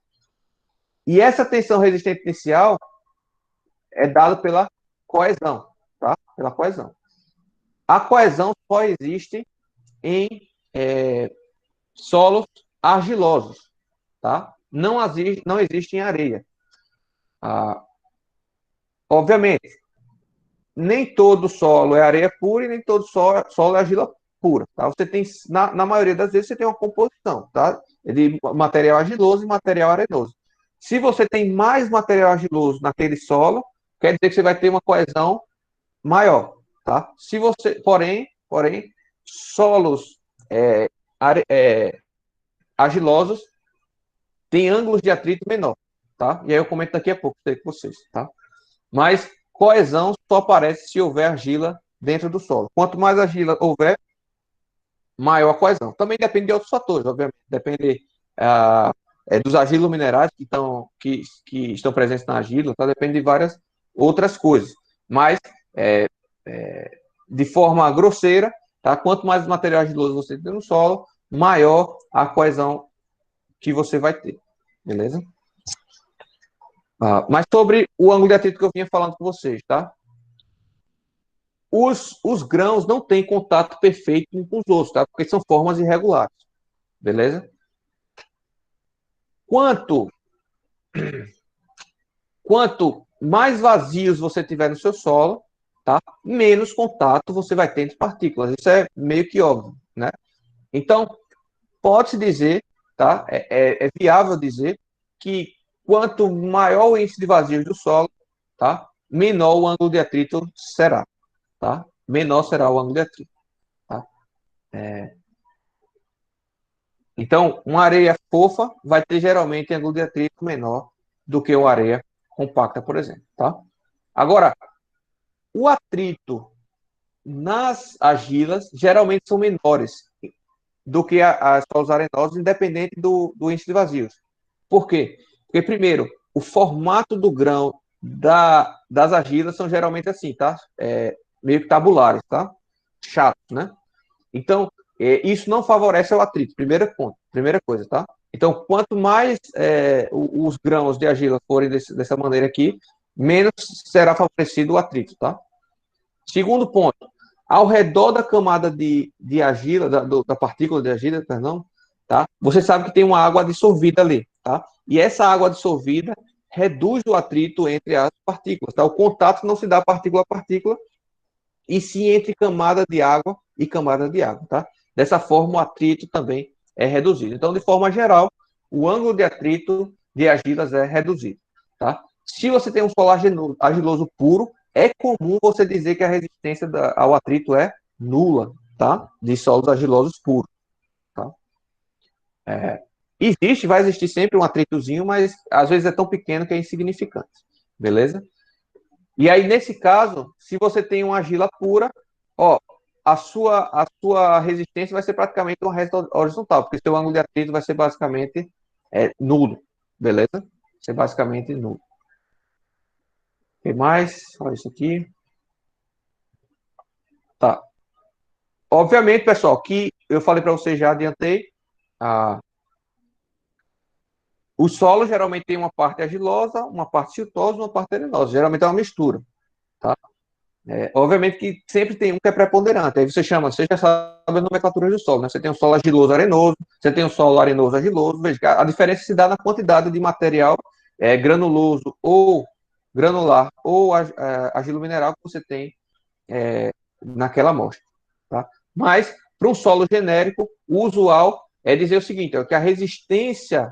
E essa tensão resistente inicial é dada pela coesão, tá? Pela coesão. A coesão só existe em solos argilosos, tá? Não existe em areia. Obviamente, nem todo solo é areia pura e nem todo solo é argila pura, tá? Você tem, na maioria das vezes, você tem uma composição, tá? De material argiloso e material arenoso. Se você tem mais material argiloso naquele solo, quer dizer que você vai ter uma coesão maior, tá? Se você, porém, solos argilosos têm ângulos de atrito menor, tá? E aí eu comento daqui a pouco com vocês, tá? Mas coesão só aparece se houver argila dentro do solo. Quanto mais argila houver, maior a coesão. Também depende de outros fatores, obviamente. Depende dos argilos minerais que estão presentes na argila, tá? Depende de várias outras coisas. Mas, de forma grosseira, tá? Quanto mais material argiloso você tem no solo, maior a coesão que você vai ter. Beleza? Mas sobre o ângulo de atrito que eu vinha falando com vocês, tá? Os grãos não têm contato perfeito uns com os outros, tá? Porque são formas irregulares. Beleza? Quanto mais vazios você tiver no seu solo, tá? Menos contato você vai ter entre partículas. Isso é meio que óbvio, né? Então, pode-se dizer, tá? É viável dizer que quanto maior o índice de vazios do solo, tá? Menor o ângulo de atrito será, tá? Menor será o ângulo de atrito, tá? Então, uma areia fofa vai ter geralmente ângulo de atrito menor do que uma areia compacta, por exemplo, tá? Agora, o atrito nas argilas geralmente são menores do que as solos arenosos, independente do índice de vazios. Por quê? Porque, primeiro, o formato do grão das argilas são geralmente assim, tá? Meio que tabulares, tá? Chato, né? Então, isso não favorece o atrito, primeira coisa, tá? Então, quanto mais os grãos de argila forem dessa maneira aqui, menos será favorecido o atrito, tá? Segundo ponto, ao redor da camada de argila, da partícula de argila, perdão, tá? Você sabe que tem uma água dissolvida ali, tá? E essa água dissolvida reduz o atrito entre as partículas, tá? O contato não se dá partícula a partícula, e sim entre camada de água e camada de água, tá? Dessa forma, o atrito também é reduzido. Então, de forma geral, o ângulo de atrito de argilas é reduzido, tá? Se você tem um solo argiloso puro, é comum você dizer que a resistência ao atrito é nula, tá? De solos argilosos puros, tá? Vai existir sempre um atritozinho, mas às vezes é tão pequeno que é insignificante, beleza? E aí, nesse caso, se você tem uma argila pura, ó, a sua resistência vai ser praticamente uma resta horizontal, porque seu ângulo de atrito vai ser basicamente nulo, beleza? Vai ser basicamente nulo. O que mais? Olha isso aqui. Tá. Obviamente, pessoal, que eu falei para vocês, já adiantei, o solo geralmente tem uma parte argilosa, uma parte siltosa e uma parte arenosa. Geralmente é uma mistura, tá? Obviamente que sempre tem um que é preponderante. Aí você já sabe a nomenclatura do solo, né? Você tem um solo argiloso arenoso, você tem um solo arenoso argiloso. Veja, a diferença se dá na quantidade de material granuloso ou granular ou argilo mineral que você tem naquela amostra, tá? Mas, para um solo genérico, o usual é dizer o seguinte, que a resistência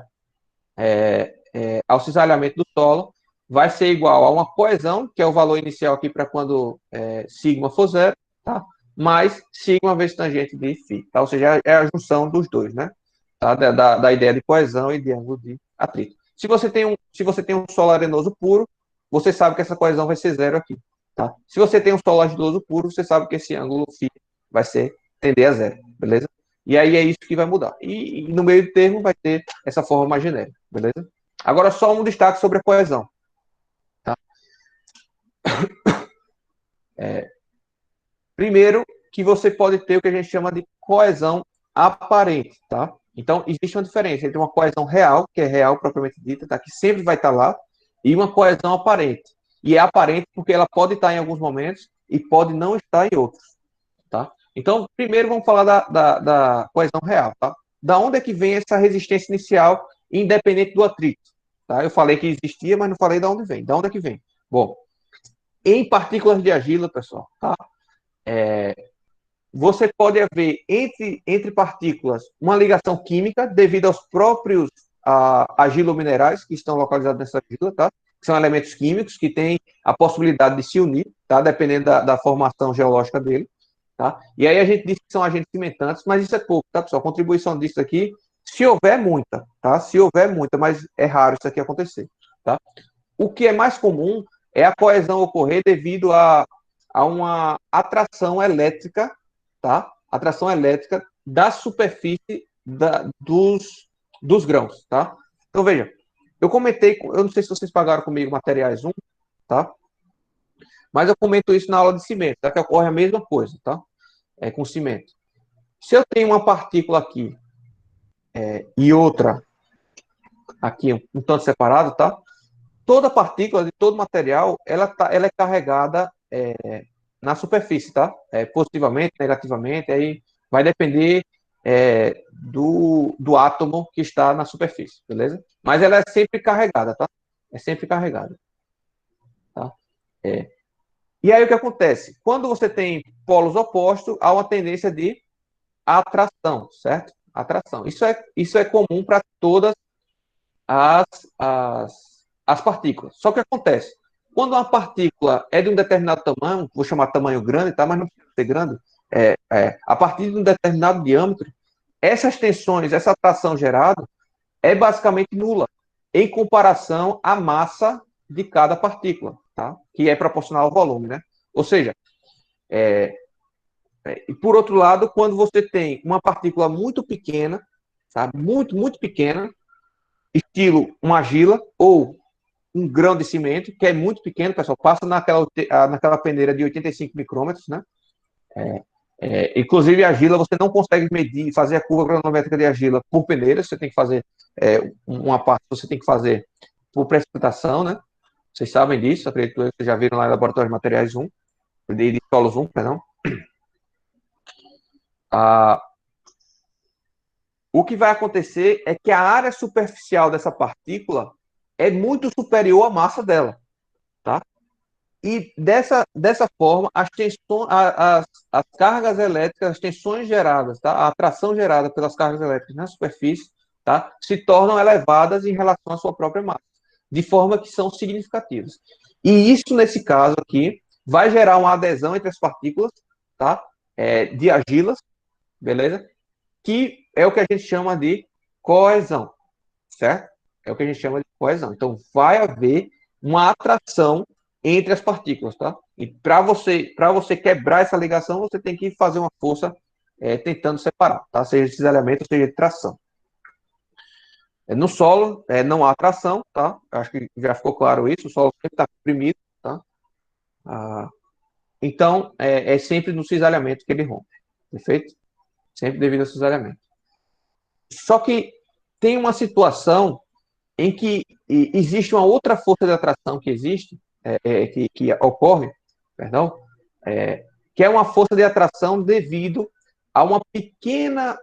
ao cisalhamento do solo vai ser igual a uma coesão, que é o valor inicial aqui para quando sigma for zero, tá? Mais sigma vezes tangente de φ, tá? Ou seja, é a junção dos dois, né? Tá? Da ideia de coesão e de ângulo de atrito. Se você tem um solo arenoso puro, você sabe que essa coesão vai ser zero aqui, tá? Se você tem um solo argiloso puro, você sabe que esse ângulo φ vai tender a zero, beleza? E aí é isso que vai mudar. E no meio do termo vai ter essa forma mais genérica, beleza? Agora só um destaque sobre a coesão. Tá? Primeiro, que você pode ter o que a gente chama de coesão aparente, tá? Então, existe uma diferença entre uma coesão real, que é real propriamente dita, tá? Que sempre vai estar lá, e uma coesão aparente. E é aparente porque ela pode estar em alguns momentos e pode não estar em outros, tá? Então, primeiro vamos falar da coesão real, tá? Da onde é que vem essa resistência inicial, independente do atrito? Tá? Eu falei que existia, mas não falei de onde vem. Da onde é que vem? Bom, em partículas de argila, pessoal, tá? Você pode haver entre partículas uma ligação química devido aos próprios argilominerais que estão localizados nessa argila, tá? Que são elementos químicos que têm a possibilidade de se unir, tá? Dependendo da formação geológica dele, tá? E aí a gente diz que são agentes cimentantes, mas isso é pouco, tá, pessoal? A contribuição disso aqui, se houver muita, tá? Se houver muita, mas é raro isso aqui acontecer, tá? O que é mais comum é a coesão ocorrer devido a uma atração elétrica, tá? Atração elétrica da superfície dos grãos, tá? Então, veja, eu comentei, eu não sei se vocês pagaram comigo materiais 1, tá? Mas eu comento isso na aula de cimento, tá? Que ocorre a mesma coisa, tá? Com cimento. Se eu tenho uma partícula aqui e outra aqui um tanto separado, tá? Toda partícula de todo material, ela é carregada na superfície, tá? Positivamente, negativamente, aí vai depender do átomo que está na superfície, beleza? Mas ela é sempre carregada, tá? É sempre carregada. tá? E aí o que acontece? Quando você tem polos opostos, há uma tendência de atração, certo? Atração. Isso é comum para todas as, as partículas. Só que acontece, quando uma partícula é de um determinado tamanho, vou chamar tamanho grande, tá? Mas não precisa ser grande, a partir de um determinado diâmetro, essas tensões, essa atração gerada é basicamente nula em comparação à massa de cada partícula, tá? Que é proporcional ao volume, né? Ou seja, e por outro lado, quando você tem uma partícula muito pequena, sabe? Muito, muito pequena, estilo uma argila ou um grão de cimento, que é muito pequeno, pessoal, passa naquela peneira de 85 micrômetros, né? Inclusive, a argila, você não consegue medir, fazer a curva granulométrica de argila por peneira, você tem que fazer uma parte, você tem que fazer por precipitação, né? Vocês sabem disso, acredito que vocês já viram lá no Laboratório de Materiais 1, de solos 1, perdão. O que vai acontecer é que a área superficial dessa partícula é muito superior à massa dela, tá? E dessa forma, as cargas elétricas, as tensões geradas, tá? A atração gerada pelas cargas elétricas na superfície, tá? Se tornam elevadas em relação à sua própria massa, de forma que são significativas. E isso, nesse caso aqui, vai gerar uma adesão entre as partículas, tá? De argilas, beleza? Que é o que a gente chama de coesão, certo? É o que a gente chama de coesão. Então, vai haver uma atração entre as partículas, tá? E para você quebrar essa ligação, você tem que fazer uma força tentando separar, tá? Seja esses elementos, seja de tração. No solo, não há tração, tá? Acho que já ficou claro isso, o solo sempre está comprimido, tá? Então, é sempre no cisalhamento que ele rompe, perfeito? Sempre devido ao cisalhamento. Só que tem uma situação em que existe uma outra força de atração que existe, que ocorre, perdão, que é uma força de atração devido a uma pequena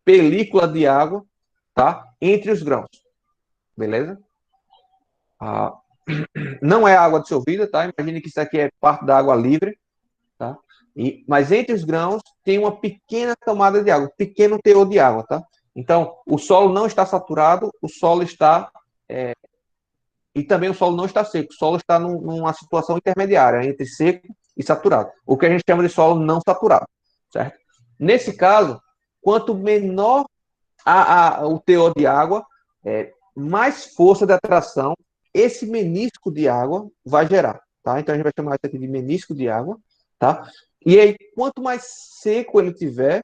película de água, tá, entre os grãos, beleza? Não é água dissolvida, tá? Imagine que isso aqui é parte da água livre, tá? Mas entre os grãos tem uma pequena camada de água, um pequeno teor de água, tá? Então, o solo não está saturado, o solo está e também o solo não está seco. O solo está numa situação intermediária entre seco e saturado. O que a gente chama de solo não saturado, certo? Nesse caso, quanto menor o teor de água, mais força de atração esse menisco de água vai gerar, tá? Então a gente vai chamar isso aqui de menisco de água, tá? E aí, quanto mais seco ele tiver,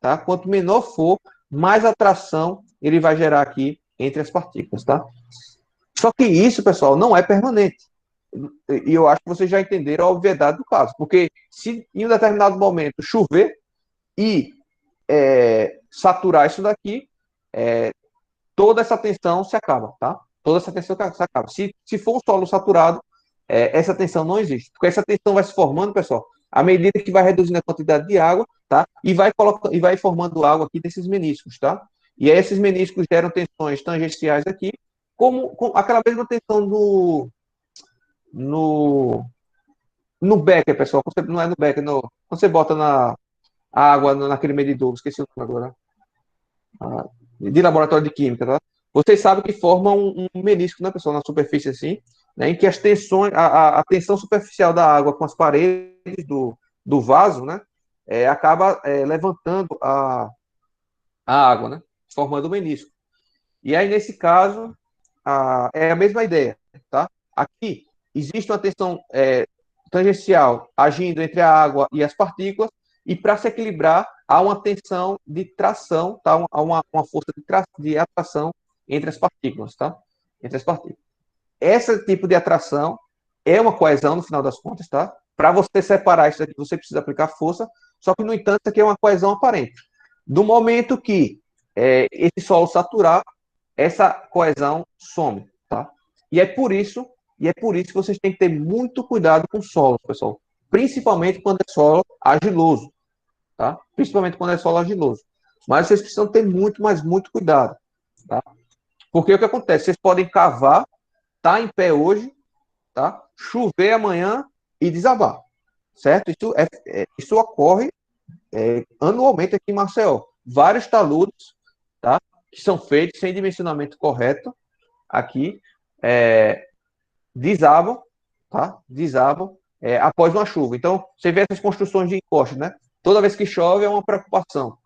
tá? Quanto menor for, mais atração ele vai gerar aqui entre as partículas, tá? Só que isso, pessoal, não é permanente. E eu acho que vocês já entenderam a obviedade do caso. Porque se em um determinado momento chover e saturar isso daqui, toda essa tensão se acaba, tá? Toda essa tensão se acaba. Se for um solo saturado, essa tensão não existe. Porque essa tensão vai se formando, pessoal, à medida que vai reduzindo a quantidade de água, tá? E vai formando água aqui desses meniscos, tá? E aí esses meniscos geram tensões tangenciais aqui, como aquela mesma tensão no becker, pessoal. Não é no becker, quando você bota a água naquele medidor, esqueci o nome agora, de laboratório de química, tá? Vocês sabem que forma um menisco, né, pessoal, na superfície assim, né, em que as tensões, a tensão superficial da água com as paredes do vaso, né, acaba levantando a água, né, formando o menisco. E aí, nesse caso, é a mesma ideia, tá? Aqui existe uma tensão tangencial agindo entre a água e as partículas, e para se equilibrar, há uma tensão de tração, tá? Há uma força de atração entre as partículas, tá? Entre as partículas. Esse tipo de atração é uma coesão, no final das contas, tá? Para você separar isso aqui, você precisa aplicar força, só que, no entanto, isso aqui é uma coesão aparente. Do momento que esse solo saturar, essa coesão some, tá? E é por isso que vocês têm que ter muito cuidado com solos, pessoal. Principalmente quando é solo argiloso, tá? Principalmente quando é solo argiloso. Mas vocês precisam ter muito, mas muito cuidado, tá? Porque o que acontece? Vocês podem cavar, tá em pé hoje, tá? Chover amanhã e desabar, certo? Isso ocorre anualmente aqui em Maceió. Vários taludes, tá? Que são feitos sem dimensionamento correto aqui, desabam, tá? Desabam após uma chuva. Então, você vê essas construções de encosto, né? Toda vez que chove é uma preocupação.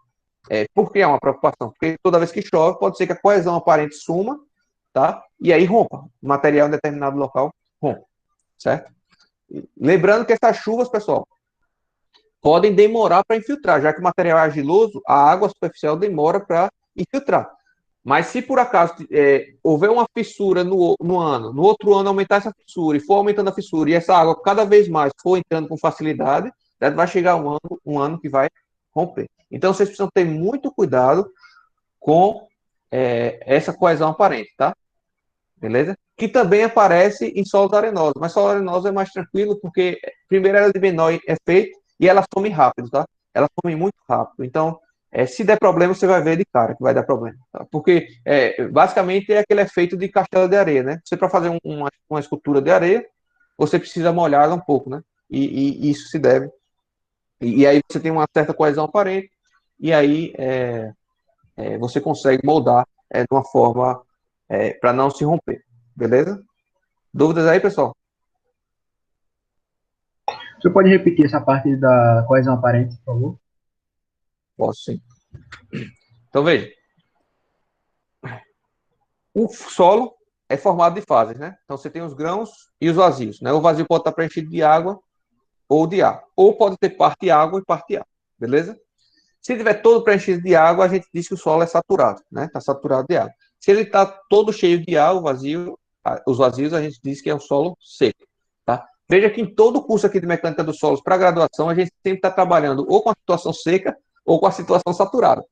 Por que é uma preocupação? Porque toda vez que chove, pode ser que a coesão aparente suma, tá? E aí rompa. O material em determinado local rompe, certo? Lembrando que essas chuvas, pessoal, podem demorar para infiltrar, já que o material é argiloso, a água superficial demora para infiltrar. Mas se por acaso houver uma fissura no ano, no outro ano aumentar essa fissura e for aumentando a fissura e essa água cada vez mais for entrando com facilidade, vai chegar um ano que vai romper. Então vocês precisam ter muito cuidado com essa coesão aparente, tá? Beleza? Que também aparece em solos arenosos, mas solo arenoso é mais tranquilo porque primeiro ela é de menor efeito e ela some rápido, tá? Ela some muito rápido. Então, se der problema, você vai ver de cara que vai dar problema. Tá? Porque, basicamente, é aquele efeito de castelo de areia, né? Você, para fazer uma escultura de areia, você precisa molhar um pouco, né? E isso se deve. E aí você tem uma certa coesão aparente, e aí você consegue moldar de uma forma para não se romper. Beleza? Dúvidas aí, pessoal? Você pode repetir essa parte da coesão aparente, por favor? Posso sim. Então, veja. O solo é formado de fases, né? Então, você tem os grãos e os vazios, né? O vazio pode estar preenchido de água ou de ar. Ou pode ter parte água e parte ar. Beleza? Se tiver todo preenchido de água, a gente diz que o solo é saturado, né? Está saturado de água. Se ele está todo cheio de ar, os vazios, a gente diz que é um solo seco, tá? Veja que em todo o curso aqui de mecânica dos solos para graduação, a gente sempre está trabalhando ou com a situação seca ou com a situação saturada.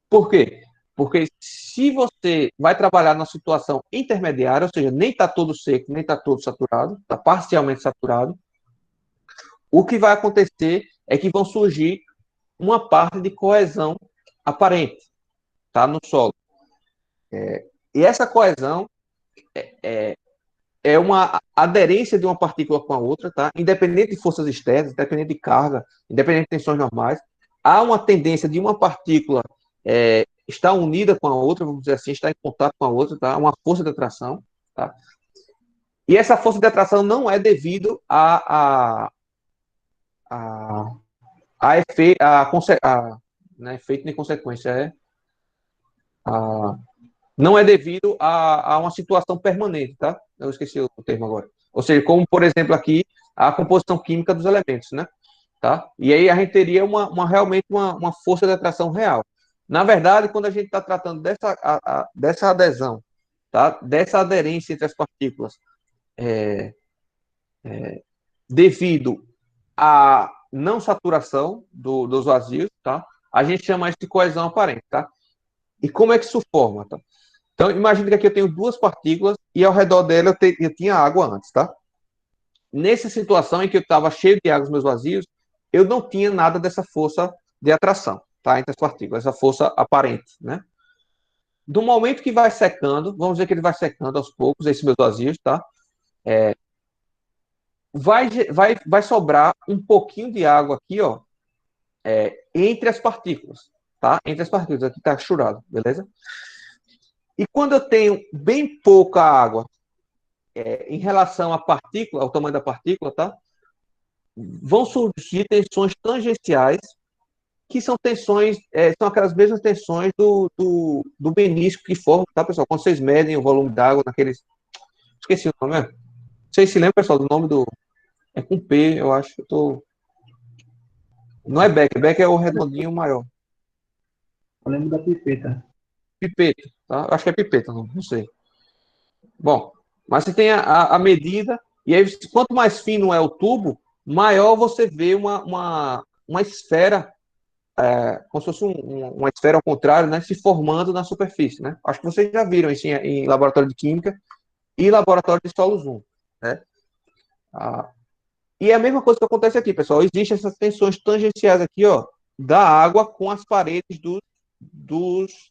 Por quê? Porque se você vai trabalhar na situação intermediária, ou seja, nem está todo seco, nem está todo saturado, está parcialmente saturado, o que vai acontecer é que vão surgir uma parte de coesão aparente, tá, no solo. E essa coesão é uma aderência de uma partícula com a outra, tá? Independente de forças externas, independente de carga, independente de tensões normais, há uma tendência de uma partícula estar unida com a outra, vamos dizer assim, estar em contato com a outra, tá? Uma força de atração, tá? E essa força de atração não é devido não é efeito nem consequência, não é devido a uma situação permanente, tá? Eu esqueci o termo agora. Ou seja, como, por exemplo, aqui, a composição química dos elementos, né? Tá? E aí a gente teria realmente uma força de atração real. Na verdade, quando a gente está tratando dessa adesão, tá? Dessa aderência entre as partículas, devido à não saturação dos vazios, tá? A gente chama isso de coesão aparente, tá? E como é que isso forma, tá? Então, imagine que aqui eu tenho duas partículas e ao redor dela eu tinha água antes, tá? Nessa situação em que eu estava cheio de água nos meus vazios, eu não tinha nada dessa força de atração, tá? Entre as partículas, essa força aparente, né? Do momento que vai secando, vamos dizer que ele vai secando aos poucos, esses meus vazios, tá? Vai sobrar um pouquinho de água aqui, ó, entre as partículas, tá? Entre as partículas, aqui tá churado, beleza? E quando eu tenho bem pouca água em relação à partícula, ao tamanho da partícula, tá? Vão surgir tensões tangenciais, que são tensões, são aquelas mesmas tensões do menisco que forma, tá, pessoal? Quando vocês medem o volume d'água naqueles... Esqueci o nome, né? Vocês se lembram, pessoal, do nome do... É com P, eu acho que eu tô... Não é Beck, Beck é o redondinho maior. Eu lembro da pipeta. Pipeta, tá? Acho que é pipeta, não sei. Bom, mas você tem a medida, e aí quanto mais fino é o tubo, maior você vê uma esfera, como se fosse uma esfera ao contrário, né, se formando na superfície, né? Acho que vocês já viram isso em laboratório de química e laboratório de solos 1, né? E é a mesma coisa que acontece aqui, pessoal. Existem essas tensões tangenciais aqui, ó, da água com as paredes dos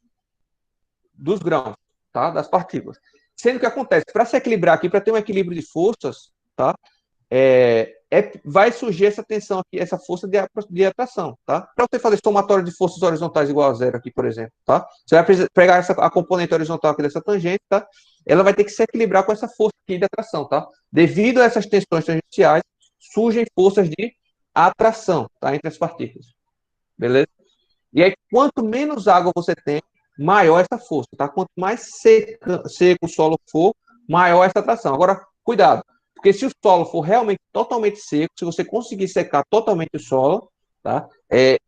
grãos, tá? Das partículas. Sendo que acontece, para se equilibrar aqui, para ter um equilíbrio de forças, tá? Vai surgir essa tensão aqui, essa força de atração, tá? Para você fazer somatório de forças horizontais igual a zero aqui, por exemplo, tá? Você vai pegar a componente horizontal aqui dessa tangente, tá? Ela vai ter que se equilibrar com essa força aqui de atração, tá? Devido a essas tensões tangenciais, surgem forças de atração, tá? Entre as partículas, beleza? E aí, quanto menos água você tem, maior essa força, tá? Quanto mais seco o solo for, maior essa atração. Agora, cuidado, porque se o solo for realmente totalmente seco, se você conseguir secar totalmente o solo, tá?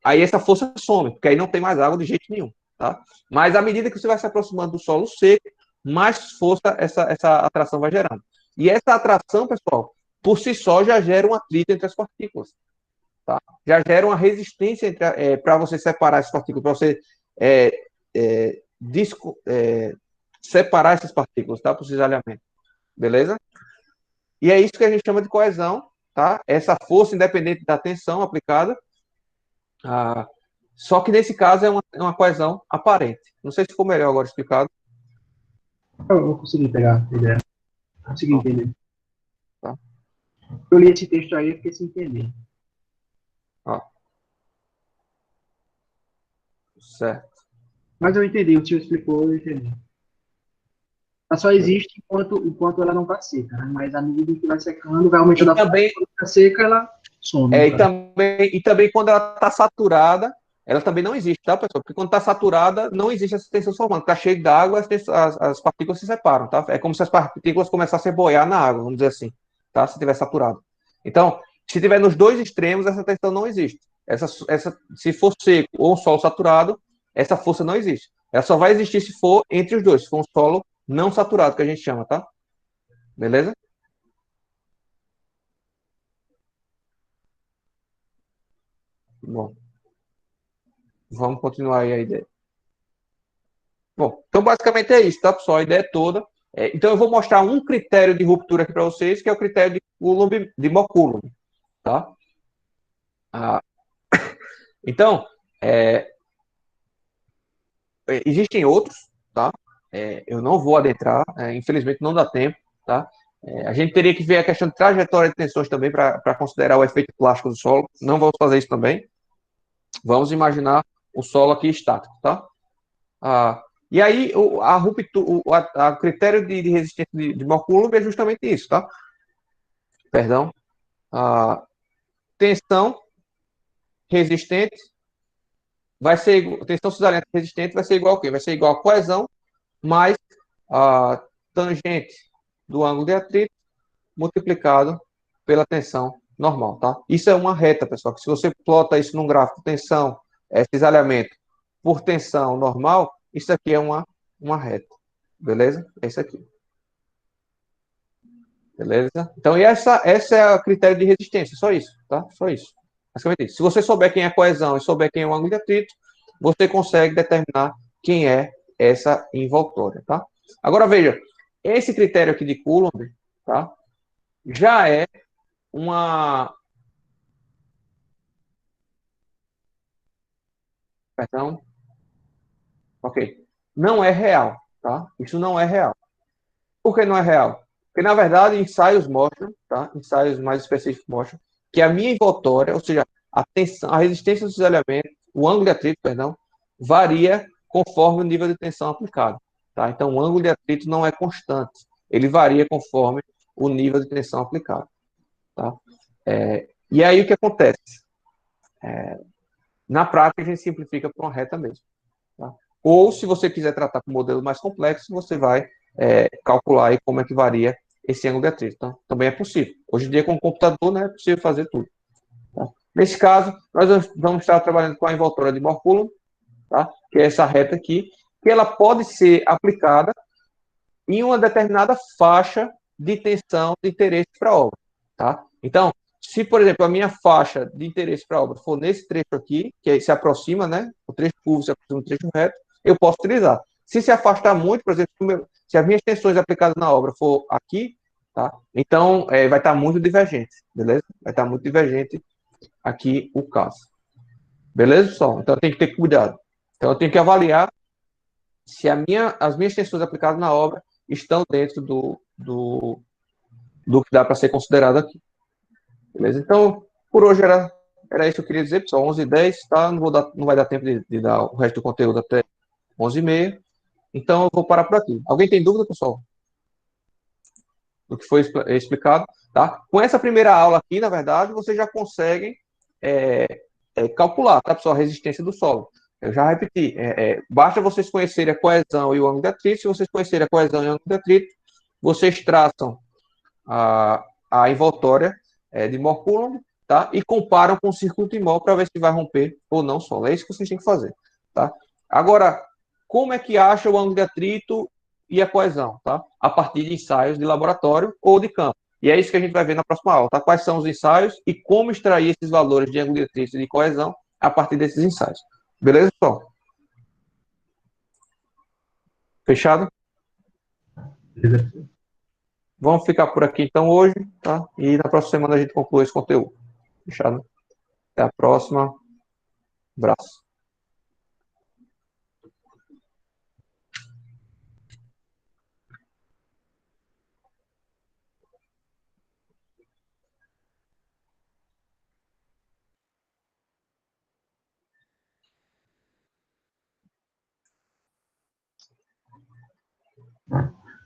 Aí essa força some, porque aí não tem mais água de jeito nenhum, tá? Mas à medida que você vai se aproximando do solo seco, mais força essa atração vai gerando. E essa atração, pessoal, por si só já gera um atrito entre as partículas, tá? Já gera uma resistência para você separar essas partículas, para você separar essas partículas, tá? Por cisalhamento, beleza? E é isso que a gente chama de coesão, tá? Essa força independente da tensão aplicada. Só que nesse caso é uma coesão aparente. Não sei se ficou melhor agora explicado. Eu consegui pegar a ideia. Consegui entender. Tá. Eu li esse texto aí e fiquei sem entender. Certo. Mas eu entendi, o tio explicou, eu entendi. Ela só existe enquanto ela não está seca, né? Mas à medida que vai secando, vai aumentando a força. Quando está seca, ela some. E também quando ela está saturada, ela também não existe, tá, pessoal? Porque quando está saturada, não existe essa tensão formando. Está cheio d'água, as partículas se separam, tá? É como se as partículas começassem a boiar na água, vamos dizer assim, tá? Se estiver saturado. Então, se estiver nos dois extremos, essa tensão não existe. Se for seco ou um solo saturado, essa força não existe. Ela só vai existir se for entre os dois, se for um solo não saturado, que a gente chama, tá? Beleza? Bom. Vamos continuar aí a ideia. Bom, então basicamente é isso, tá, pessoal? A ideia toda. Então eu vou mostrar um critério de ruptura aqui para vocês, que é o critério de Moe-Coulomb, tá? Então, existem outros, tá? Eu não vou adentrar, infelizmente não dá tempo, tá? A gente teria que ver a questão de trajetória de tensões também para considerar o efeito plástico do solo. Não vamos fazer isso também. Vamos imaginar o solo aqui estático, tá? E aí, a ruptura, o critério de resistência de Moe-Coulomb é justamente isso, tá? Perdão. Tensão resistente tensão cisalenta resistente vai ser igual a quê? Vai ser igual a coesão mais a tangente do ângulo de atrito multiplicado pela tensão normal, tá? Isso é uma reta, pessoal, que se você plota isso num gráfico, tensão, cisalhamento por tensão normal, isso aqui é uma reta, beleza? É isso aqui. Beleza? Então, essa é o critério de resistência, só isso, tá? Só isso. Basicamente isso. Se você souber quem é coesão e souber quem é o ângulo de atrito, você consegue determinar quem é essa envoltória, tá? Agora, veja, esse critério aqui de Coulomb, tá? Já é uma... Perdão. Ok. Não é real, tá? Isso não é real. Por que não é real? Porque, na verdade, ensaios mostram, tá? Ensaios mais específicos mostram que a minha envoltória, ou seja, a resistência do cisalhamento, o ângulo de atrito, perdão, varia conforme o nível de tensão aplicado, tá? Então, o ângulo de atrito não é constante. Ele varia conforme o nível de tensão aplicado, tá? E aí, o que acontece? Na prática, a gente simplifica para uma reta mesmo, tá? Ou, se você quiser tratar com um modelo mais complexo, você vai calcular aí como é que varia esse ângulo de atrito. Então, também é possível. Hoje em dia, com o computador, né, é possível fazer tudo. Tá? Nesse caso, nós vamos estar trabalhando com a envoltória de Moe-Coulomb, tá? Que é essa reta aqui, que ela pode ser aplicada em uma determinada faixa de tensão de interesse para a obra. Tá? Então, se, por exemplo, a minha faixa de interesse para a obra for nesse trecho aqui, que aí se aproxima, né? O trecho curvo se aproxima do trecho reto, eu posso utilizar. Se afastar muito, por exemplo, se as minhas tensões aplicadas na obra for aqui, tá? Então vai estar muito divergente, beleza? Vai estar muito divergente aqui o caso. Beleza, pessoal? Então eu tenho que ter cuidado. Então eu tenho que avaliar se as minhas tensões aplicadas na obra estão dentro do que dá para ser considerado aqui. Beleza? Então, por hoje era isso que eu queria dizer, pessoal. 11h10, tá? Não vai dar tempo de dar o resto do conteúdo até 11h30. Então, eu vou parar por aqui. Alguém tem dúvida, pessoal? Do que foi explicado? Tá? Com essa primeira aula aqui, na verdade, vocês já conseguem calcular, tá, pessoal, a resistência do solo. Eu já repeti, basta vocês conhecerem a coesão e o ângulo de atrito. Se vocês conhecerem a coesão e o ângulo de atrito, vocês traçam a envoltória de Mohr Coulomb, tá? E comparam com o circuito de Mohr para ver se vai romper ou não solo. É isso que vocês têm que fazer, tá? Agora, como é que acha o ângulo de atrito e a coesão, tá? A partir de ensaios de laboratório ou de campo. E é isso que a gente vai ver na próxima aula, tá? Quais são os ensaios e como extrair esses valores de ângulo de atrito e de coesão a partir desses ensaios. Beleza, pessoal? Fechado? Beleza. Vamos ficar por aqui, então, hoje, tá? E na próxima semana a gente conclui esse conteúdo. Fechado? Até a próxima. Abraço.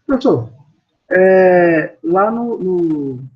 Professor, lá no